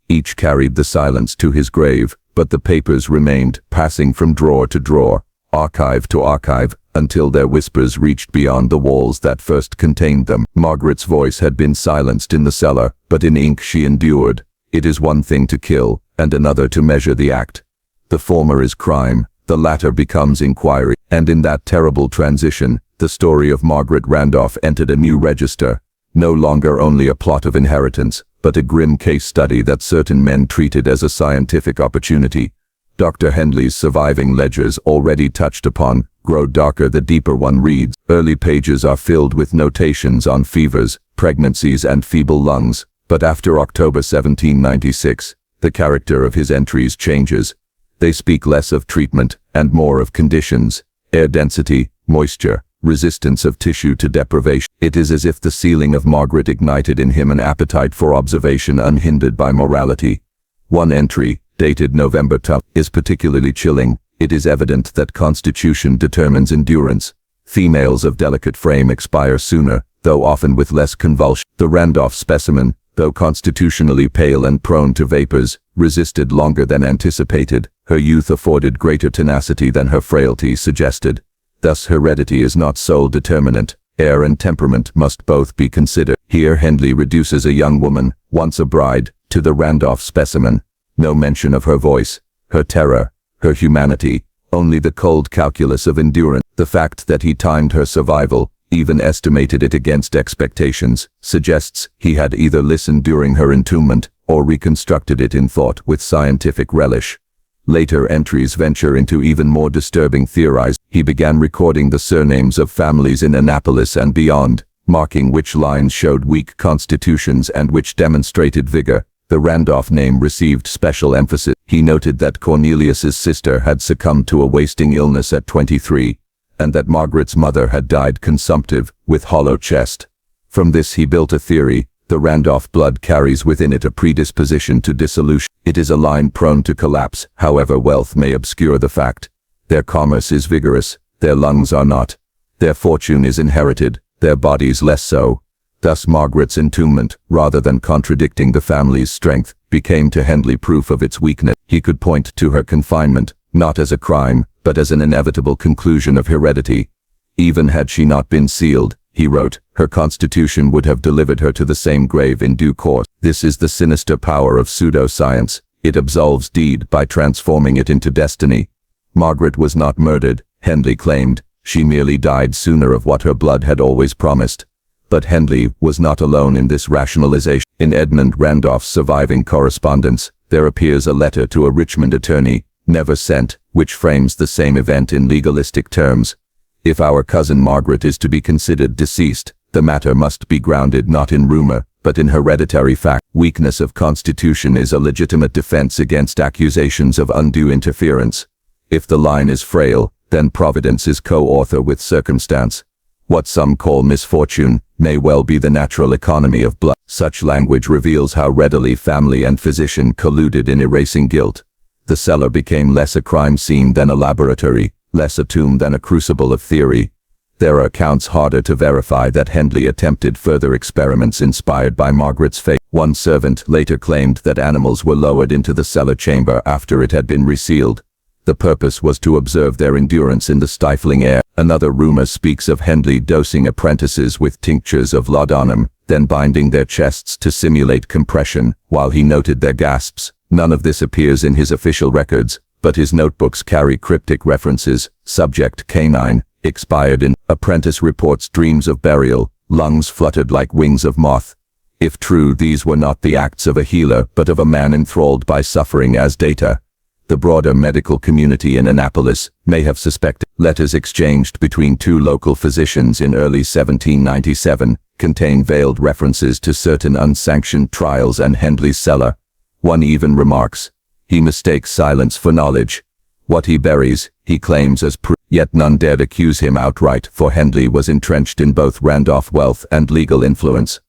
Each carried the silence to his grave, but the papers remained, passing from drawer to drawer, archive to archive, until their whispers reached beyond the walls that first contained them. Margaret's voice had been silenced in the cellar, but in ink she endured. It is one thing to kill, and another to measure the act. The former is crime, the latter becomes inquiry, and in that terrible transition, the story of Margaret Randolph entered a new register, no longer only a plot of inheritance, but a grim case study that certain men treated as a scientific opportunity. Dr. Henley's surviving ledgers, already touched upon, grow darker the deeper one reads. Early pages are filled with notations on fevers, pregnancies, and feeble lungs, but after October 1796, the character of his entries changes. They speak less of treatment and more of conditions, air density, moisture, resistance of tissue to deprivation. It is as if the sealing of Margaret ignited in him an appetite for observation unhindered by morality. One entry, dated November 10, is particularly chilling. It is evident that constitution determines endurance. Females of delicate frame expire sooner, though often with less convulsion. The Randolph specimen, though constitutionally pale and prone to vapors, resisted longer than anticipated. Her youth afforded greater tenacity than her frailty suggested. Thus heredity is not sole determinant. Air and temperament must both be considered. Here Henley reduces a young woman, once a bride, to the Randolph specimen. No mention of her voice, her terror, her humanity, only the cold calculus of endurance. The fact that he timed her survival, even estimated it against expectations, suggests he had either listened during her entombment or reconstructed it in thought with scientific relish. Later entries venture into even more disturbing theories. He began recording the surnames of families in Annapolis and beyond, marking which lines showed weak constitutions and which demonstrated vigor. The Randolph name received special emphasis. He noted that Cornelius's sister had succumbed to a wasting illness at 23, and that Margaret's mother had died consumptive, with hollow chest. From this he built a theory: the Randolph blood carries within it a predisposition to dissolution. It is a line prone to collapse, however wealth may obscure the fact. Their commerce is vigorous, their lungs are not. Their fortune is inherited, their bodies less so. Thus Margaret's entombment, rather than contradicting the family's strength, became to Hendley proof of its weakness. He could point to her confinement, not as a crime, but as an inevitable conclusion of heredity. Even had she not been sealed, he wrote, her constitution would have delivered her to the same grave in due course. This is the sinister power of pseudo-science. It absolves deed by transforming it into destiny. Margaret was not murdered, Hendley claimed. She merely died sooner of what her blood had always promised. But Hendley was not alone in this rationalization. In Edmund Randolph's surviving correspondence, there appears a letter to a Richmond attorney, never sent, which frames the same event in legalistic terms. If our cousin Margaret is to be considered deceased, the matter must be grounded not in rumor, but in hereditary fact. Weakness of constitution is a legitimate defense against accusations of undue interference. If the line is frail, then providence is co-author with circumstance. What some call misfortune may well be the natural economy of blood. Such language reveals how readily family and physician colluded in erasing guilt. The cellar became less a crime scene than a laboratory, less a tomb than a crucible of theory. There are accounts harder to verify that Hendley attempted further experiments inspired by Margaret's fate. One servant later claimed that animals were lowered into the cellar chamber after it had been resealed. The purpose was to observe their endurance in the stifling air. Another rumor speaks of Hendley dosing apprentices with tinctures of laudanum, then binding their chests to simulate compression, while he noted their gasps. None of this appears in his official records, but his notebooks carry cryptic references. Subject canine, expired in. Apprentice reports dreams of burial, lungs fluttered like wings of moth. If true, these were not the acts of a healer, but of a man enthralled by suffering as data. The broader medical community in Annapolis may have suspected. Letters exchanged between two local physicians in early 1797 contain veiled references to certain unsanctioned trials and Hendley's cellar. One even remarks, he mistakes silence for knowledge. What he buries, he claims as proof. Yet none dared accuse him outright, for Hendley was entrenched in both Randolph wealth and legal influence.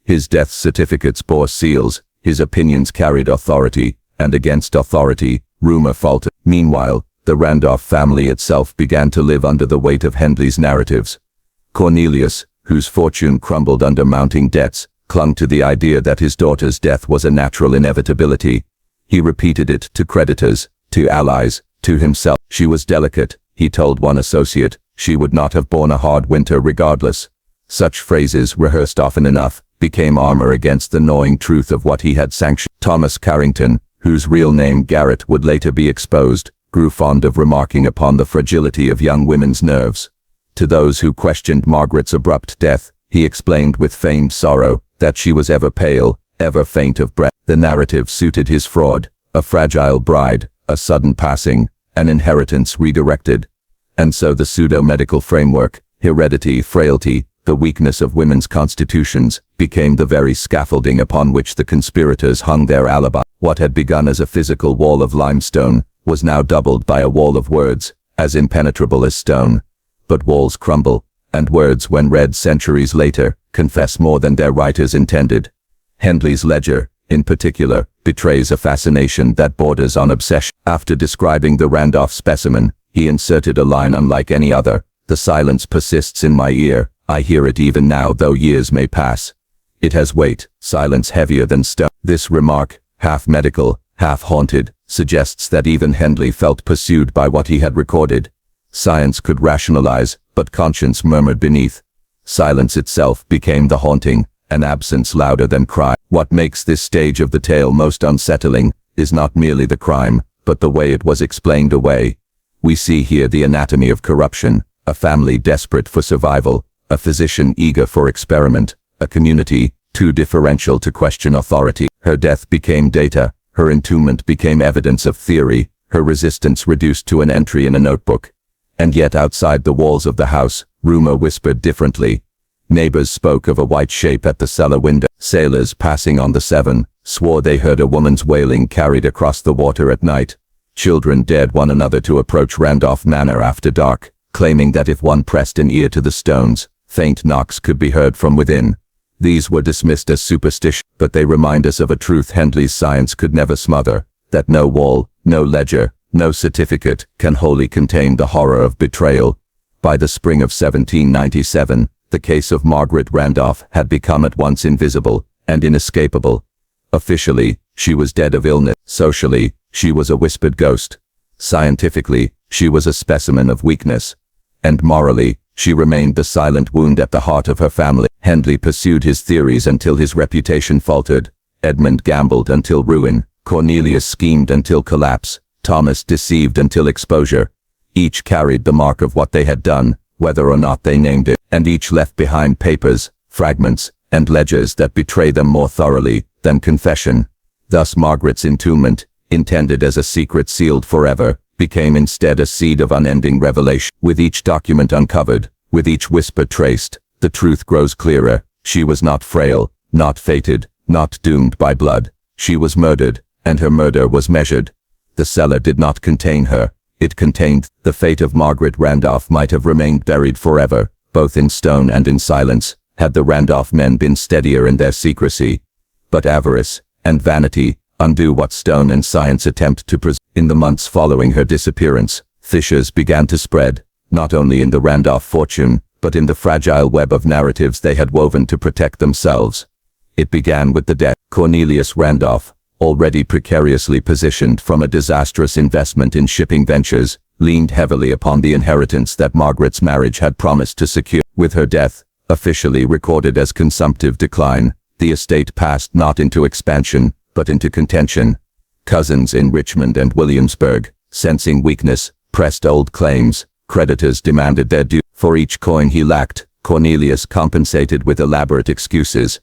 His death certificates bore seals, his opinions carried authority, and against authority, rumor faltered. Meanwhile, the Randolph family itself began to live under the weight of Hendley's narratives. Cornelius, whose fortune crumbled under mounting debts, clung to the idea that his daughter's death was a natural inevitability. He repeated it to creditors, to allies, to himself. She was delicate, he told one associate. She would not have borne a hard winter regardless. Such phrases, rehearsed often enough, became armor against the gnawing truth of what he had sanctioned. Thomas Carrington, whose real name Garrett would later be exposed, grew fond of remarking upon the fragility of young women's nerves. To those who questioned Margaret's abrupt death, he explained with feigned sorrow that she was ever pale, ever faint of breath. The narrative suited his fraud: a fragile bride, a sudden passing, an inheritance redirected. And so the pseudo-medical framework, heredity, frailty, the weakness of women's constitutions, became the very scaffolding upon which the conspirators hung their alibi. What had begun as a physical wall of limestone was now doubled by a wall of words, as impenetrable as stone. But walls crumble, and words, when read centuries later, confess more than their writers intended. Hendley's ledger, in particular, betrays a fascination that borders on obsession. After describing the Randolph specimen, he inserted a line unlike any other: "The silence persists in my ear, I hear it even now though years may pass. It has weight, silence heavier than stone." This remark, half medical, half haunted, suggests that even Hendley felt pursued by what he had recorded. Science could rationalize, but conscience murmured beneath. Silence itself became the haunting, an absence louder than cry. What makes this stage of the tale most unsettling is not merely the crime, but the way it was explained away. We see here the anatomy of corruption: a family desperate for survival, a physician eager for experiment, a community too differential to question authority. Her death became data, her entombment became evidence of theory, her resistance reduced to an entry in a notebook. And yet outside the walls of the house, rumor whispered differently. Neighbors spoke of a white shape at the cellar window. Sailors passing on the Severn swore they heard a woman's wailing carried across the water at night. Children dared one another to approach Randolph Manor after dark, claiming that if one pressed an ear to the stones, faint knocks could be heard from within. These were dismissed as superstition, but they remind us of a truth Hendley's science could never smother, that no wall, no ledger, no certificate can wholly contain the horror of betrayal. By the spring of 1797, the case of Margaret Randolph had become at once invisible and inescapable. Officially, she was dead of illness. Socially, she was a whispered ghost. Scientifically, she was a specimen of weakness. And morally, she remained the silent wound at the heart of her family. Hendley pursued his theories until his reputation faltered. Edmund gambled until ruin. Cornelius schemed until collapse. Thomas deceived until exposure. Each carried the mark of what they had done, whether or not they named it, and each left behind papers, fragments, and ledgers that betray them more thoroughly than confession. Thus Margaret's entombment, intended as a secret sealed forever, became instead a seed of unending revelation. With each document uncovered, with each whisper traced, the truth grows clearer. She was not frail, not fated, not doomed by blood. She was murdered, and her murder was measured. The cellar did not contain her. It contained the fate of Margaret Randolph might have remained buried forever, both in stone and in silence, had the Randolph men been steadier in their secrecy. But avarice and vanity undo what stone and science attempt to preserve. In the months following her disappearance, fissures began to spread, not only in the Randolph fortune, but in the fragile web of narratives they had woven to protect themselves. It began with the death. Cornelius Randolph, already precariously positioned from a disastrous investment in shipping ventures, leaned heavily upon the inheritance that Margaret's marriage had promised to secure. With her death, officially recorded as consumptive decline, the estate passed not into expansion, but into contention. Cousins in Richmond and Williamsburg, sensing weakness, pressed old claims. Creditors demanded their due. For each coin he lacked, Cornelius compensated with elaborate excuses.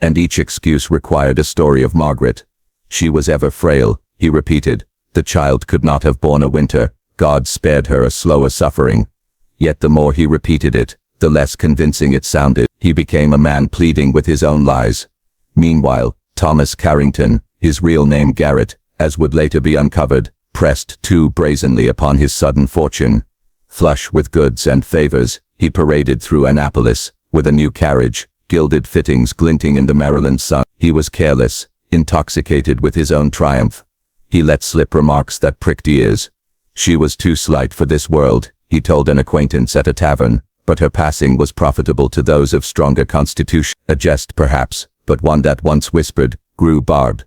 And each excuse required a story of Margaret. She was ever frail, he repeated. The child could not have borne a winter. God spared her a slower suffering. Yet the more he repeated it, the less convincing it sounded. He became a man pleading with his own lies. Meanwhile, Thomas Carrington, his real name Garrett, as would later be uncovered, pressed too brazenly upon his sudden fortune. Flush with goods and favors, he paraded through Annapolis, with a new carriage, gilded fittings glinting in the Maryland sun. He was careless, intoxicated with his own triumph. He let slip remarks that pricked ears. She was too slight for this world, he told an acquaintance at a tavern, but her passing was profitable to those of stronger constitution. A jest perhaps, but one that once whispered, grew barbed.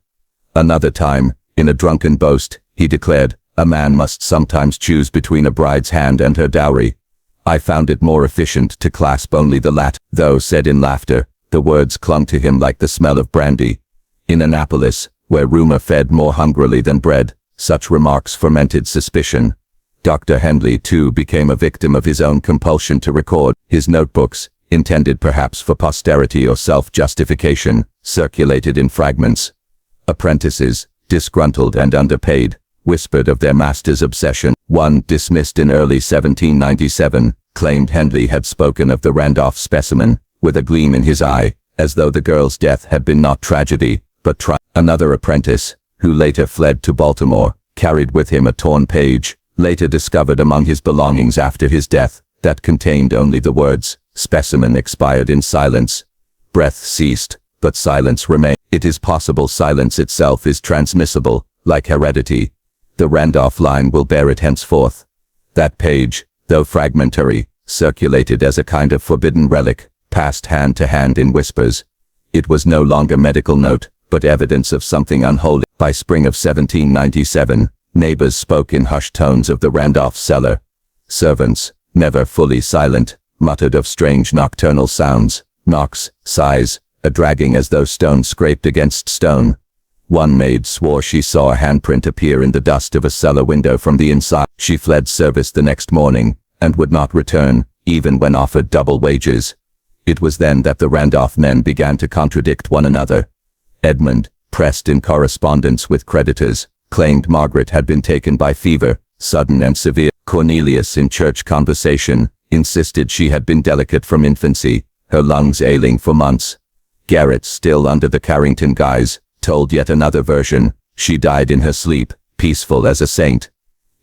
Another time, in a drunken boast, he declared, a man must sometimes choose between a bride's hand and her dowry. I found it more efficient to clasp only the latter. Though said in laughter, the words clung to him like the smell of brandy. In Annapolis, where rumor fed more hungrily than bread, such remarks fermented suspicion. Dr. Hendley too became a victim of his own compulsion to record. His notebooks, intended perhaps for posterity or self-justification, circulated in fragments. Apprentices, disgruntled and underpaid, whispered of their master's obsession. One, dismissed in early 1797, claimed Hendley had spoken of the Randolph specimen, with a gleam in his eye, as though the girl's death had been not tragedy, but Another apprentice, who later fled to Baltimore, carried with him a torn page, later discovered among his belongings after his death, that contained only the words, specimen expired in silence. Breath ceased, but silence remained. It is possible silence itself is transmissible, like heredity. The Randolph line will bear it henceforth. That page, though fragmentary, circulated as a kind of forbidden relic, passed hand to hand in whispers. It was no longer medical note, but evidence of something unholy. By spring of 1797, neighbors spoke in hushed tones of the Randolph cellar. Servants, never fully silent, muttered of strange nocturnal sounds, knocks, sighs, a dragging as though stone scraped against stone. One maid swore she saw a handprint appear in the dust of a cellar window from the inside. She fled service the next morning, and would not return, even when offered double wages. It was then that the Randolph men began to contradict one another. Edmund, pressed in correspondence with creditors, claimed Margaret had been taken by fever, sudden and severe. Cornelius, in church conversation, insisted she had been delicate from infancy, her lungs ailing for months. Garrett, still under the Carrington guise, told yet another version. She died in her sleep, peaceful as a saint.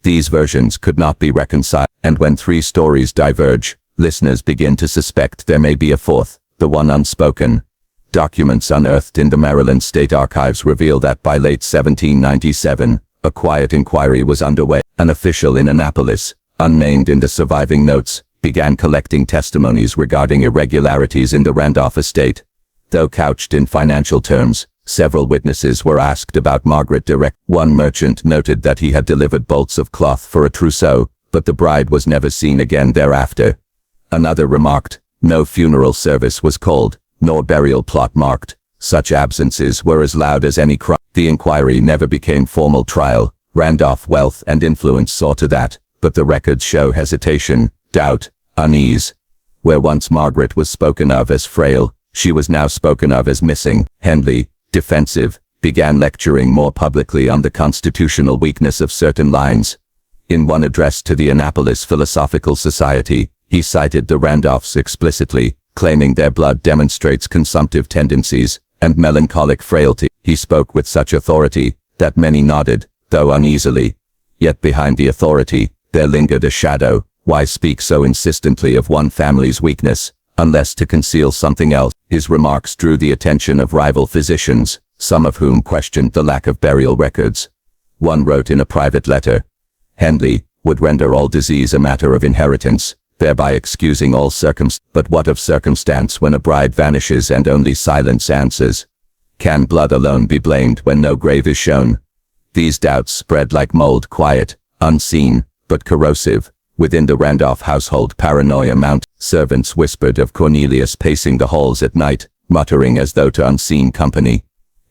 These versions could not be reconciled, and when three stories diverge, listeners begin to suspect there may be a fourth, the one unspoken. Documents unearthed in the Maryland State Archives reveal that by late 1797, a quiet inquiry was underway. An official in Annapolis, unnamed in the surviving notes, began collecting testimonies regarding irregularities in the Randolph estate. Though couched in financial terms, several witnesses were asked about Margaret direct. One merchant noted that he had delivered bolts of cloth for a trousseau, but the bride was never seen again thereafter. Another remarked, no funeral service was called, nor burial plot marked. Such absences were as loud as any crime. The inquiry never became formal trial. Randolph wealth and influence saw to that, but the records show hesitation, doubt, unease. Where once Margaret was spoken of as frail, she was now spoken of as missing. Henley, defensive, began lecturing more publicly on the constitutional weakness of certain lines. In one address to the Annapolis Philosophical Society, he cited the Randolphs explicitly, claiming their blood demonstrates consumptive tendencies and melancholic frailty. He spoke with such authority that many nodded, though uneasily. Yet behind the authority, there lingered a shadow. Why speak so insistently of one family's weakness, unless to conceal something else? His remarks drew the attention of rival physicians, some of whom questioned the lack of burial records. One wrote in a private letter, Henley would render all disease a matter of inheritance, thereby excusing all but what of circumstance when a bride vanishes and only silence answers? Can blood alone be blamed when no grave is shown? These doubts spread like mold, quiet, unseen, but corrosive. Within the Randolph household, paranoia mounted. Servants whispered of Cornelius pacing the halls at night, muttering as though to unseen company.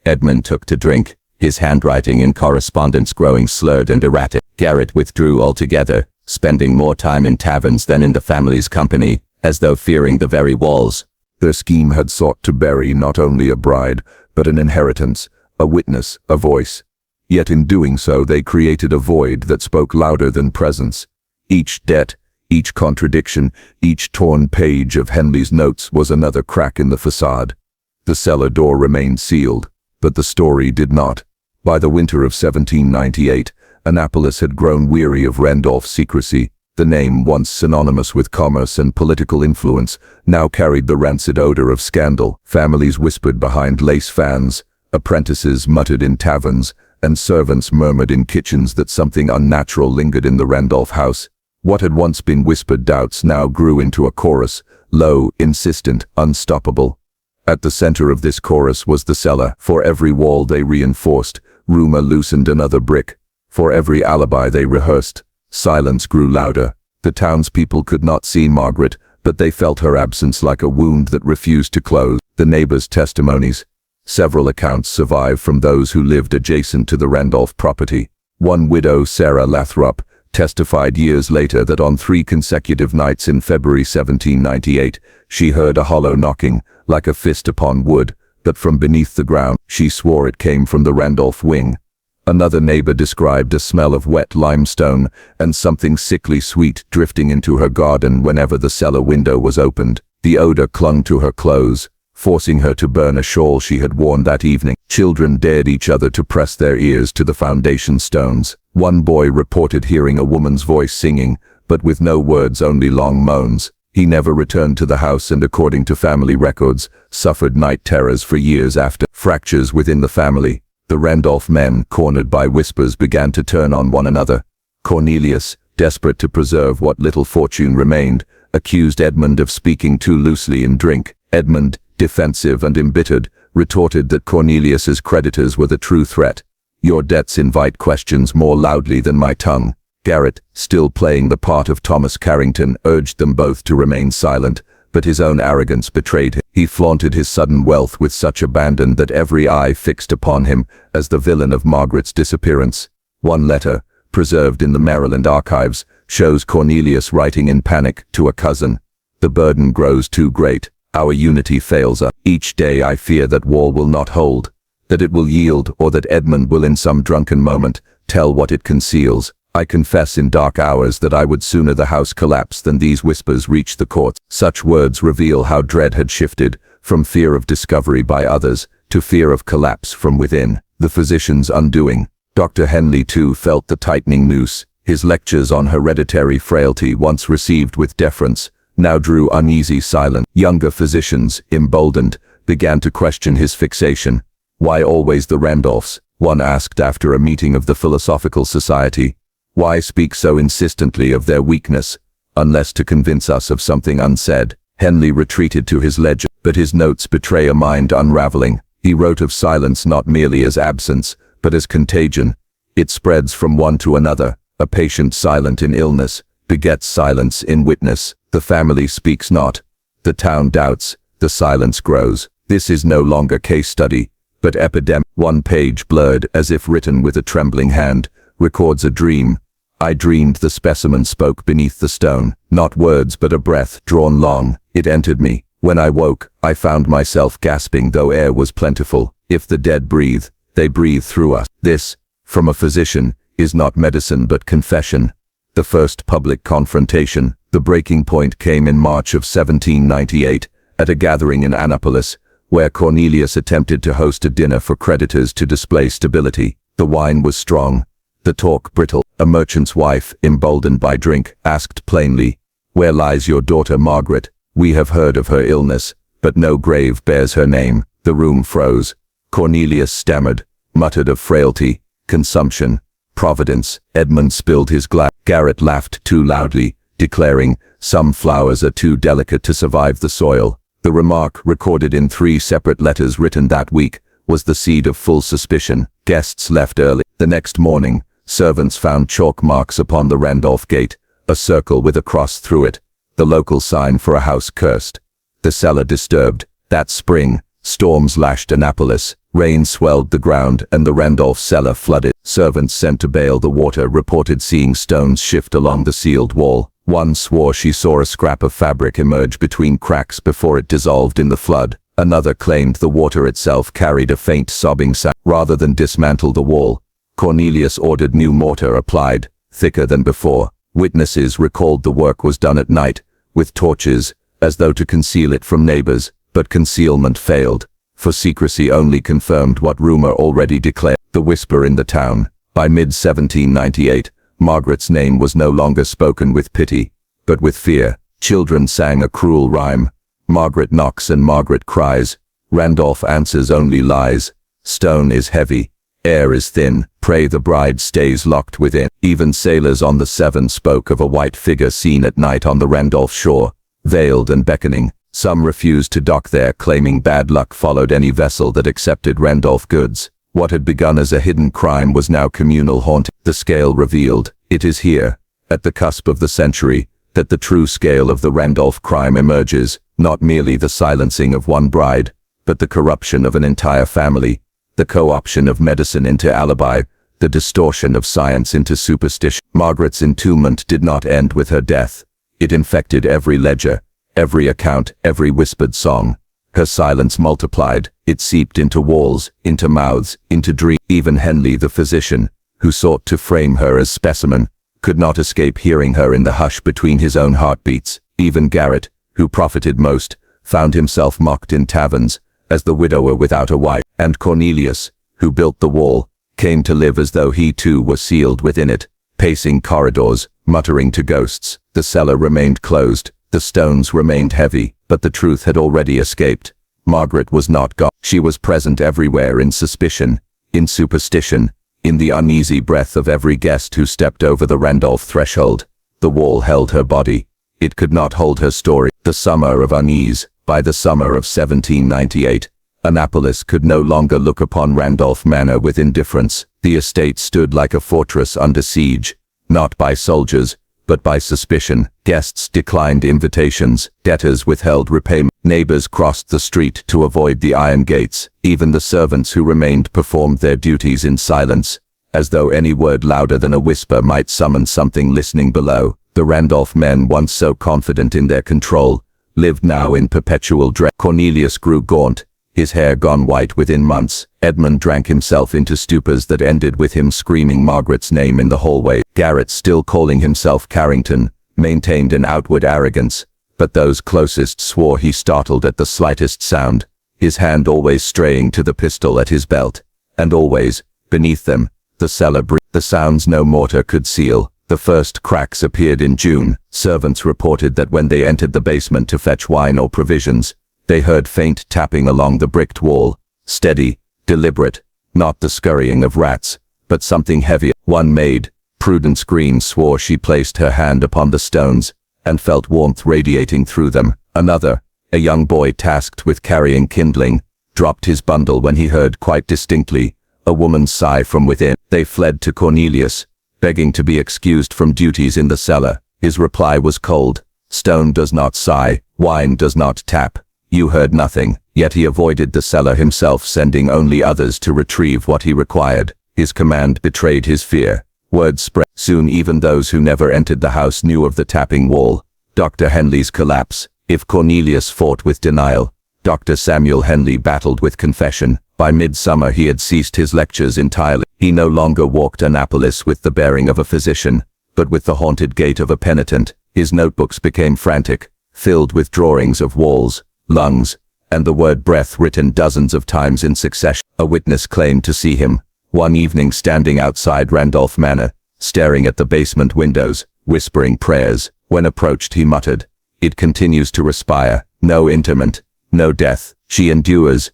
Edmund took to drink, his handwriting in correspondence growing slurred and erratic. Garrett withdrew altogether, spending more time in taverns than in the family's company, as though fearing the very walls. Their scheme had sought to bury not only a bride, but an inheritance, a witness, a voice. Yet in doing so they created a void that spoke louder than presence. Each debt, each contradiction, each torn page of Henley's notes was another crack in the facade. The cellar door remained sealed, but the story did not. By the winter of 1798, Annapolis had grown weary of Randolph's secrecy. The name, once synonymous with commerce and political influence, now carried the rancid odor of scandal. Families whispered behind lace fans, apprentices muttered in taverns, and servants murmured in kitchens that something unnatural lingered in the Randolph house. What had once been whispered doubts now grew into a chorus, low, insistent, unstoppable. At the center of this chorus was the cellar. For every wall they reinforced, rumor loosened another brick. For every alibi they rehearsed, silence grew louder. The townspeople could not see Margaret, but they felt her absence like a wound that refused to close. The neighbors' testimonies. Several accounts survive from those who lived adjacent to the Randolph property. One widow, Sarah Lathrop, testified years later that on 3 consecutive nights in February 1798, she heard a hollow knocking, like a fist upon wood, but from beneath the ground. She swore it came from the Randolph wing. Another neighbor described a smell of wet limestone and something sickly sweet drifting into her garden whenever the cellar window was opened. The odor clung to her clothes, forcing her to burn a shawl she had worn that evening. Children dared each other to press their ears to the foundation stones. One boy reported hearing a woman's voice singing, but with no words, only long moans. He never returned to the house and, according to family records, suffered night terrors for years after. Fractures within the family. The Randolph men, cornered by whispers, began to turn on one another. Cornelius, desperate to preserve what little fortune remained, accused Edmund of speaking too loosely in drink. Edmund, defensive and embittered, retorted that Cornelius's creditors were the true threat. Your debts invite questions more loudly than my tongue. Garrett, still playing the part of Thomas Carrington, urged them both to remain silent, but his own arrogance betrayed him. He flaunted his sudden wealth with such abandon that every eye fixed upon him as the villain of Margaret's disappearance. One letter, preserved in the Maryland archives, shows Cornelius writing in panic to a cousin. The burden grows too great. Our unity fails us. Each day I fear that wall will not hold, that it will yield, or that Edmund will in some drunken moment tell what it conceals. I confess in dark hours that I would sooner the house collapse than these whispers reach the courts. Such words reveal how dread had shifted from fear of discovery by others to fear of collapse from within. The physician's undoing. Dr. Henley too felt the tightening noose. His lectures on hereditary frailty, once received with deference, now drew uneasy silence. Younger physicians, emboldened, began to question his fixation. Why always the Randolphs? One asked after a meeting of the Philosophical Society. Why speak so insistently of their weakness, unless to convince us of something unsaid? Henley retreated to his ledger, but his notes betray a mind unraveling. He wrote of silence not merely as absence, but as contagion. It spreads from one to another. A patient silent in illness begets silence in witness. The family speaks not. The town doubts. The silence grows. This is no longer case study, but epidemic. One page, blurred as if written with a trembling hand, records a dream. I dreamed the specimen spoke beneath the stone. Not words but a breath drawn long. It entered me. When I woke, I found myself gasping though air was plentiful. If the dead breathe, they breathe through us. This, from a physician, is not medicine but confession. The first public confrontation, the breaking point, came in March of 1798, at a gathering in Annapolis, where Cornelius attempted to host a dinner for creditors to display stability. The wine was strong, the talk brittle. A merchant's wife, emboldened by drink, asked plainly, "Where lies your daughter Margaret? We have heard of her illness, but no grave bears her name." The room froze. Cornelius stammered, muttered of frailty, consumption, providence. Edmund spilled his glass. Garrett laughed too loudly, declaring, "Some flowers are too delicate to survive the soil." The remark, recorded in 3 separate letters written that week, was the seed of full suspicion. Guests left early. The next morning, servants found chalk marks upon the Randolph gate, a circle with a cross through it, the local sign for a house cursed. The cellar disturbed. That spring, storms lashed Annapolis, rain swelled the ground, and the Randolph cellar flooded. Servants sent to bail the water reported seeing stones shift along the sealed wall. One swore she saw a scrap of fabric emerge between cracks before it dissolved in the flood. Another claimed the water itself carried a faint sobbing sound. Rather than dismantle the wall, Cornelius ordered new mortar applied, thicker than before. Witnesses recalled the work was done at night, with torches, as though to conceal it from neighbors, but concealment failed, for secrecy only confirmed what rumor already declared. The whisper in the town. By mid-1798, Margaret's name was no longer spoken with pity, but with fear. Children sang a cruel rhyme. Margaret knocks and Margaret cries. Randolph answers only lies. Stone is heavy. Air is thin. Pray the bride stays locked within. Even sailors on the Severn spoke of a white figure seen at night on the Randolph shore, veiled and beckoning. Some refused to dock there, claiming bad luck followed any vessel that accepted Randolph goods. What had begun as a hidden crime was now communal haunting. The scale revealed. It is here, at the cusp of the century, that the true scale of the Randolph crime emerges, not merely the silencing of one bride, but the corruption of an entire family, the co-option of medicine into alibi, the distortion of science into superstition. Margaret's entombment did not end with her death. It infected every ledger, every account, every whispered song. Her silence multiplied. It seeped into walls, into mouths, into dreams. Even Henley, the physician, who sought to frame her as specimen, could not escape hearing her in the hush between his own heartbeats. Even Garrett, who profited most, found himself mocked in taverns, as the widower without a wife. And Cornelius, who built the wall, came to live as though he too were sealed within it, pacing corridors, muttering to ghosts. The cellar remained closed. The stones remained heavy, but the truth had already escaped. Margaret was not gone. She was present everywhere, in suspicion, in superstition, in the uneasy breath of every guest who stepped over the Randolph threshold. The wall held her body. It could not hold her story. The summer of unease. By the summer of 1798, Annapolis could no longer look upon Randolph Manor with indifference. The estate stood like a fortress under siege, not by soldiers, but by suspicion. Guests declined invitations, debtors withheld repayment, neighbors crossed the street to avoid the iron gates. Even the servants who remained performed their duties in silence, as though any word louder than a whisper might summon something listening below. The Randolph men, once so confident in their control, lived now in perpetual dread. Cornelius grew gaunt, his hair gone white within months. Edmund drank himself into stupors that ended with him screaming Margaret's name in the hallway. Garrett, still calling himself Carrington, maintained an outward arrogance, but those closest swore he startled at the slightest sound, his hand always straying to the pistol at his belt. And always, beneath them, the cellar breathed. The sounds no mortar could seal. The first cracks appeared in June. Servants reported that when they entered the basement to fetch wine or provisions, They heard faint tapping along the bricked wall, steady, deliberate, not the scurrying of rats, but something heavier. One maid, Prudence Green, swore she placed her hand upon the stones, and felt warmth radiating through them. Another, a young boy tasked with carrying kindling, dropped his bundle when he heard quite distinctly a woman's sigh from within. They fled to Cornelius, begging to be excused from duties in the cellar. His reply was cold. Stone does not sigh, wine does not tap. You heard nothing, yet he avoided the cellar himself, sending only others to retrieve what he required. His command betrayed his fear. Word spread. Soon even those who never entered the house knew of the tapping wall. Dr. Henley's collapse. If Cornelius fought with denial, Dr. Samuel Henley battled with confession. By midsummer he had ceased his lectures entirely. He no longer walked Annapolis with the bearing of a physician, but with the haunted gait of a penitent. His notebooks became frantic, filled with drawings of walls, lungs, and the word breath written dozens of times in succession. A witness claimed to see him, one evening standing outside Randolph Manor, staring at the basement windows, whispering prayers. When approached he muttered, "It continues to respire, no interment, no death, she endures,"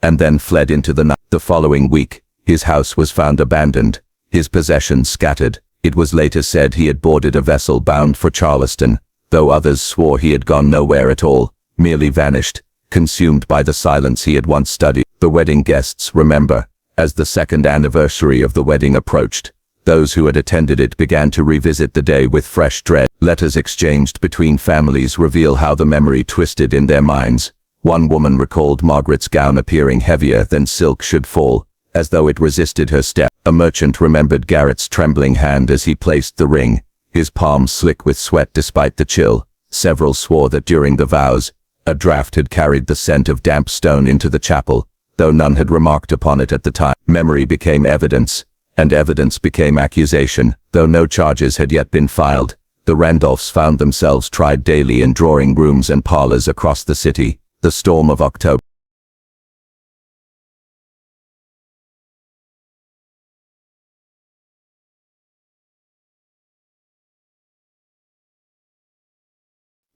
and then fled into the night. The following week, his house was found abandoned, his possessions scattered. It was later said he had boarded a vessel bound for Charleston, though others swore he had gone nowhere at all, merely vanished, consumed by the silence he had once studied. The wedding guests remember, as the second anniversary of the wedding approached, those who had attended it began to revisit the day with fresh dread. Letters exchanged between families reveal how the memory twisted in their minds. One woman recalled Margaret's gown appearing heavier than silk should fall, as though it resisted her step. A merchant remembered Garrett's trembling hand as he placed the ring, his palms slick with sweat despite the chill. Several swore that during the vows, a draft had carried the scent of damp stone into the chapel, though none had remarked upon it at the time. Memory became evidence, and evidence became accusation. Though no charges had yet been filed, the Randolphs found themselves tried daily in drawing rooms and parlors across the city. The storm of October.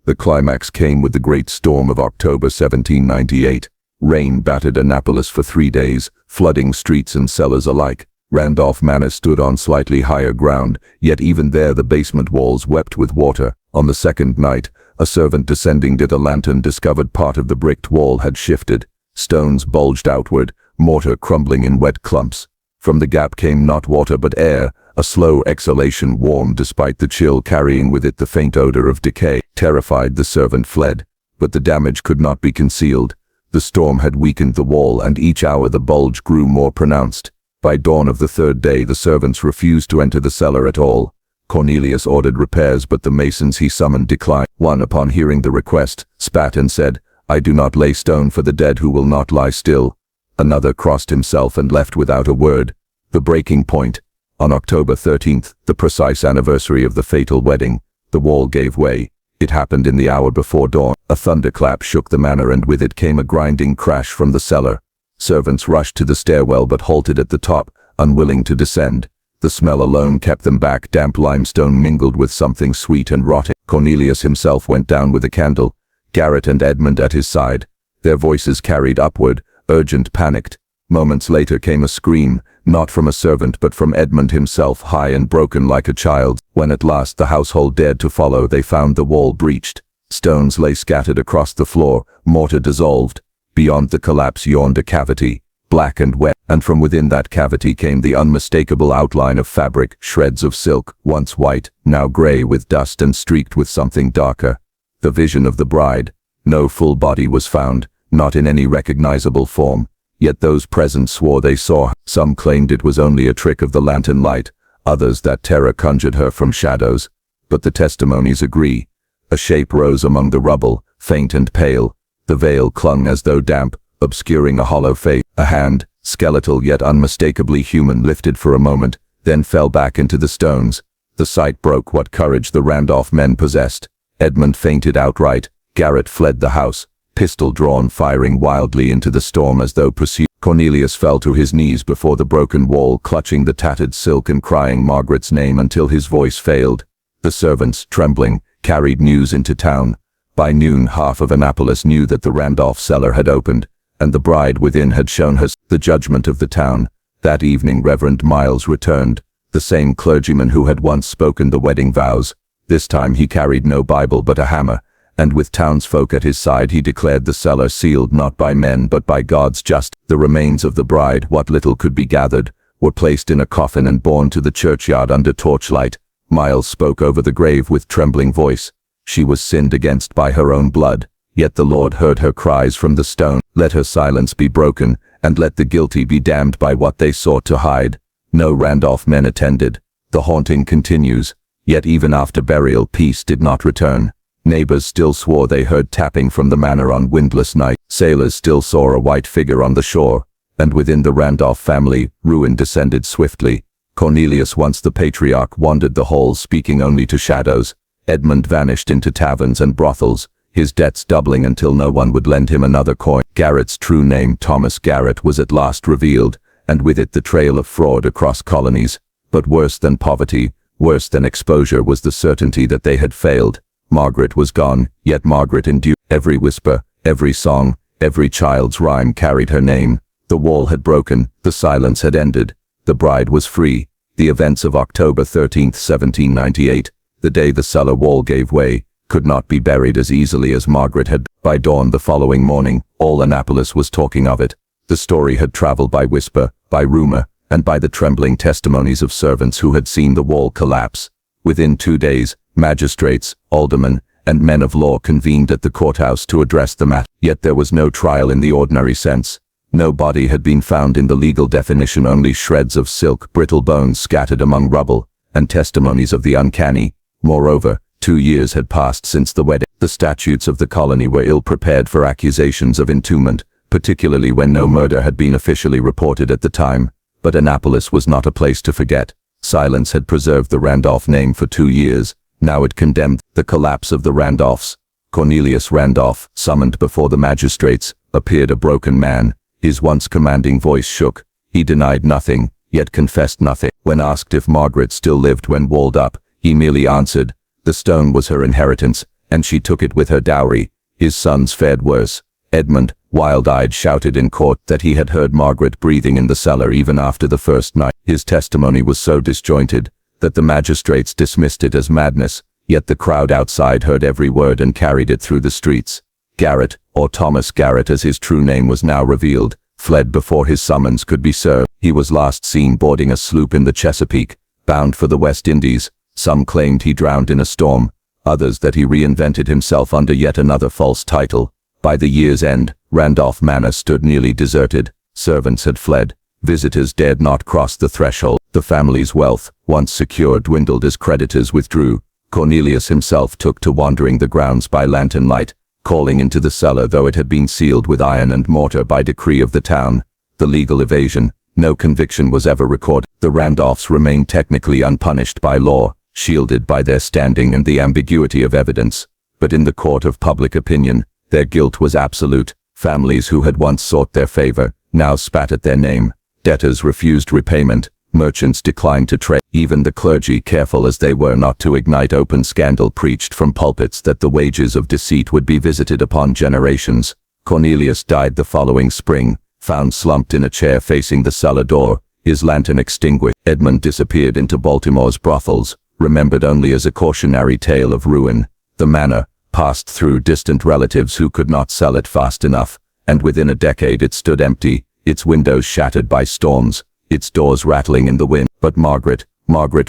The climax came with the great storm of October 1798. Rain battered Annapolis for 3 days, flooding streets and cellars alike. Randolph Manor stood on slightly higher ground, yet even there the basement walls wept with water. On the second night, a servant descending to the lantern discovered part of the bricked wall had shifted. Stones bulged outward, mortar crumbling in wet clumps. From the gap came not water but air, a slow exhalation warm despite the chill, carrying with it the faint odor of decay. Terrified, the servant fled, but the damage could not be concealed. The storm had weakened the wall, and each hour the bulge grew more pronounced. By dawn of the third day the servants refused to enter the cellar at all. Cornelius ordered repairs, but the masons he summoned declined. One, upon hearing the request, spat and said, "I do not lay stone for the dead who will not lie still." Another crossed himself and left without a word. The breaking point. On October 13th, the precise anniversary of the fatal wedding, the wall gave way. It happened in the hour before dawn. A thunderclap shook the manor, and with it came a grinding crash from the cellar. Servants rushed to the stairwell but halted at the top, unwilling to descend. The smell alone kept them back. Damp limestone mingled with something sweet and rotting. Cornelius himself went down with a candle, Garrett and Edmund at his side. Their voices carried upward, urgent, panicked. Moments later came a scream, not from a servant but from Edmund himself, high and broken like a child's. When at last the household dared to follow, they found the wall breached. Stones lay scattered across the floor, mortar dissolved. Beyond the collapse yawned a cavity, black and wet, and from within that cavity came the unmistakable outline of fabric, shreds of silk, once white, now gray with dust and streaked with something darker. The vision of the bride. No full body was found, not in any recognizable form, yet those present swore they saw her. Some claimed it was only a trick of the lantern light, others that terror conjured her from shadows. But the testimonies agree. A shape rose among the rubble, faint and pale. The veil clung as though damp, obscuring a hollow face. A hand, skeletal yet unmistakably human, lifted for a moment, then fell back into the stones. The sight broke what courage the Randolph men possessed. Edmund fainted outright. Garrett fled the house, pistol drawn, firing wildly into the storm as though pursued. Cornelius fell to his knees before the broken wall, clutching the tattered silk and crying Margaret's name until his voice failed. The servants, trembling, carried news into town. By noon, half of Annapolis knew that the Randolph cellar had opened, and the bride within had shown her the judgment of the town. That evening Reverend Miles returned, the same clergyman who had once spoken the wedding vows. This time he carried no Bible but a hammer, and with townsfolk at his side he declared the cellar sealed not by men but by God's justice. The remains of the bride, what little could be gathered, were placed in a coffin and borne to the churchyard under torchlight. Miles spoke over the grave with trembling voice. She was sinned against by her own blood, yet the Lord heard her cries from the stone. Let her silence be broken, and let the guilty be damned by what they sought to hide. No Randolph men attended. The haunting continues, yet even after burial peace did not return. Neighbors still swore they heard tapping from the manor on windless nights. Sailors still saw a white figure on the shore, and within the Randolph family, ruin descended swiftly. Cornelius, once the patriarch, wandered the halls speaking only to shadows. Edmund vanished into taverns and brothels, his debts doubling until no one would lend him another coin. Garrett's true name, Thomas Garrett, was at last revealed, and with it the trail of fraud across colonies. But worse than poverty, worse than exposure was the certainty that they had failed. Margaret was gone, yet Margaret endured. Every whisper, every song, every child's rhyme carried her name. The wall had broken, the silence had ended. The bride was free. The events of October 13, 1798, the day the cellar wall gave way, could not be buried as easily as Margaret had. By dawn the following morning, all Annapolis was talking of it. The story had traveled by whisper, by rumor, and by the trembling testimonies of servants who had seen the wall collapse. Within 2 days, magistrates, aldermen, and men of law convened at the courthouse to address the matter. Yet there was no trial in the ordinary sense. No body had been found in the legal definition, only shreds of silk, brittle bones scattered among rubble, and testimonies of the uncanny. Moreover, 2 years had passed since the wedding. The statutes of the colony were ill-prepared for accusations of entombment, particularly when no murder had been officially reported at the time. But Annapolis was not a place to forget. Silence had preserved the Randolph name for 2 years. Now it condemned the collapse of the Randolphs. Cornelius Randolph, summoned before the magistrates, appeared a broken man. His once commanding voice shook. He denied nothing, yet confessed nothing. When asked if Margaret still lived when walled up, he merely answered, the stone was her inheritance, and she took it with her dowry. His sons fared worse. Edmund, wild-eyed, shouted in court that he had heard Margaret breathing in the cellar even after the first night. His testimony was so disjointed that the magistrates dismissed it as madness, yet the crowd outside heard every word and carried it through the streets. Garrett, or Thomas Garrett as his true name was now revealed, fled before his summons could be served. He was last seen boarding a sloop in the Chesapeake, bound for the West Indies. Some claimed he drowned in a storm, others that he reinvented himself under yet another false title. By the year's end, Randolph Manor stood nearly deserted. Servants had fled. Visitors dared not cross the threshold. The family's wealth, once secure, dwindled as creditors withdrew. Cornelius himself took to wandering the grounds by lantern light, calling into the cellar though it had been sealed with iron and mortar by decree of the town. The legal evasion, no conviction was ever recorded. The Randolphs remained technically unpunished by law, shielded by their standing and the ambiguity of evidence. But in the court of public opinion, their guilt was absolute. Families who had once sought their favor, now spat at their name. Debtors refused repayment. Merchants declined to trade. Even the clergy, careful as they were not to ignite open scandal, preached from pulpits that the wages of deceit would be visited upon generations. Cornelius died the following spring, found slumped in a chair facing the cellar door, his lantern extinguished. Edmund disappeared into Baltimore's brothels, remembered only as a cautionary tale of ruin. The manor passed through distant relatives who could not sell it fast enough, and within a decade it stood empty, its windows shattered by storms, its doors rattling in the wind. But Margaret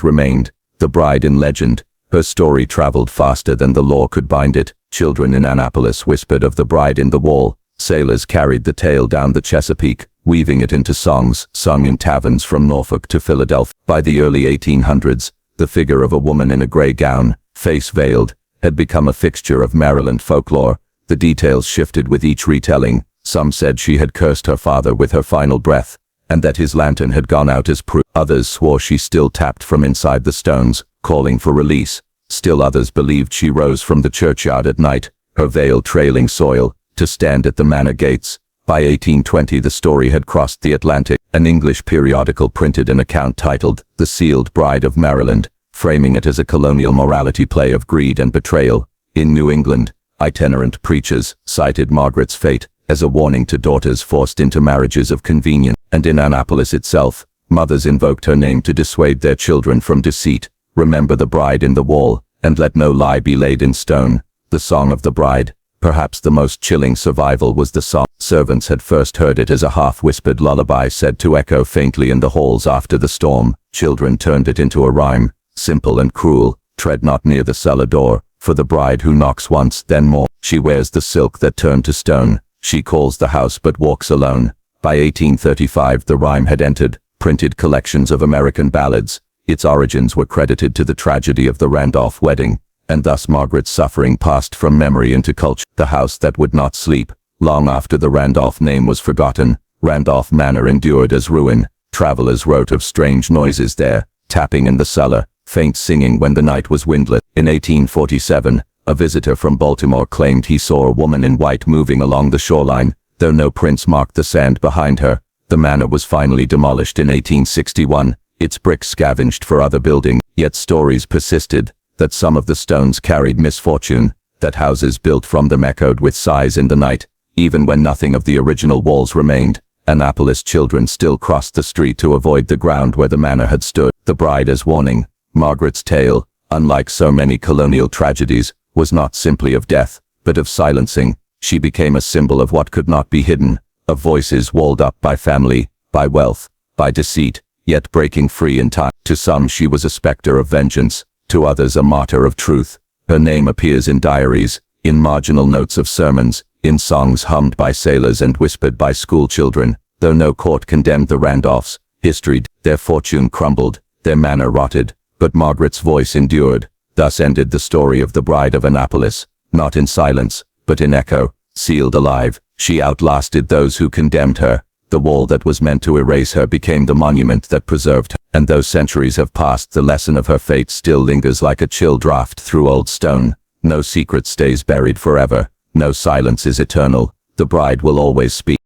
remained, the bride in legend. Her story traveled faster than the law could bind it. Children in Annapolis whispered of the bride in the wall. Sailors carried the tale down the Chesapeake, weaving it into songs sung in taverns from Norfolk to Philadelphia. By the early 1800s, the figure of a woman in a gray gown, face veiled, had become a fixture of Maryland folklore. The details shifted with each retelling. Some said she had cursed her father with her final breath, and that his lantern had gone out as proof. Others swore she still tapped from inside the stones, calling for release. Still others believed she rose from the churchyard at night, her veil trailing soil, to stand at the manor gates. By 1820 the story had crossed the Atlantic. An English periodical printed an account titled The Sealed Bride of Maryland, framing it as a colonial morality play of greed and betrayal. In New England, Itinerant preachers cited Margaret's fate as a warning to daughters forced into marriages of convenience, and in Annapolis itself, mothers invoked her name to dissuade their children from deceit. Remember the bride in the wall, and let no lie be laid in stone. The Song of the Bride. Perhaps the most chilling survival was the song. Servants had first heard it as a half-whispered lullaby said to echo faintly in the halls after the storm. Children turned it into a rhyme, simple and cruel. Tread not near the cellar door, for the bride who knocks once, then more. She wears the silk that turned to stone. She calls the house but walks alone. By 1835 the rhyme had entered printed collections of American ballads. Its origins were credited to the tragedy of the Randolph wedding, and thus Margaret's suffering passed from memory into culture. The house that would not sleep. Long after the Randolph name was forgotten, Randolph Manor endured as ruin. Travelers wrote of strange noises there, tapping in the cellar, faint singing when the night was windless. In 1847, a visitor from Baltimore claimed he saw a woman in white moving along the shoreline, though no prints marked the sand behind her. The manor was finally demolished in 1861, its bricks scavenged for other buildings, yet stories persisted that some of the stones carried misfortune, that houses built from them echoed with sighs in the night. Even when nothing of the original walls remained, Annapolis children still crossed the street to avoid the ground where the manor had stood. The bride as warning. Margaret's tale, unlike so many colonial tragedies, was not simply of death, but of silencing. She became a symbol of what could not be hidden, of voices walled up by family, by wealth, by deceit, yet breaking free in time. To some she was a specter of vengeance, to others a martyr of truth. Her name appears in diaries, in marginal notes of sermons, in songs hummed by sailors and whispered by school children. Though no court condemned the Randolphs, history, their fortune crumbled, their manor rotted, but Margaret's voice endured. Thus ended the story of the Bride of Annapolis, not in silence, but in echo, sealed alive. She outlasted those who condemned her. The wall that was meant to erase her became the monument that preserved her. And though centuries have passed, the lesson of her fate still lingers like a chill draft through old stone. No secret stays buried forever. No silence is eternal. The bride will always speak.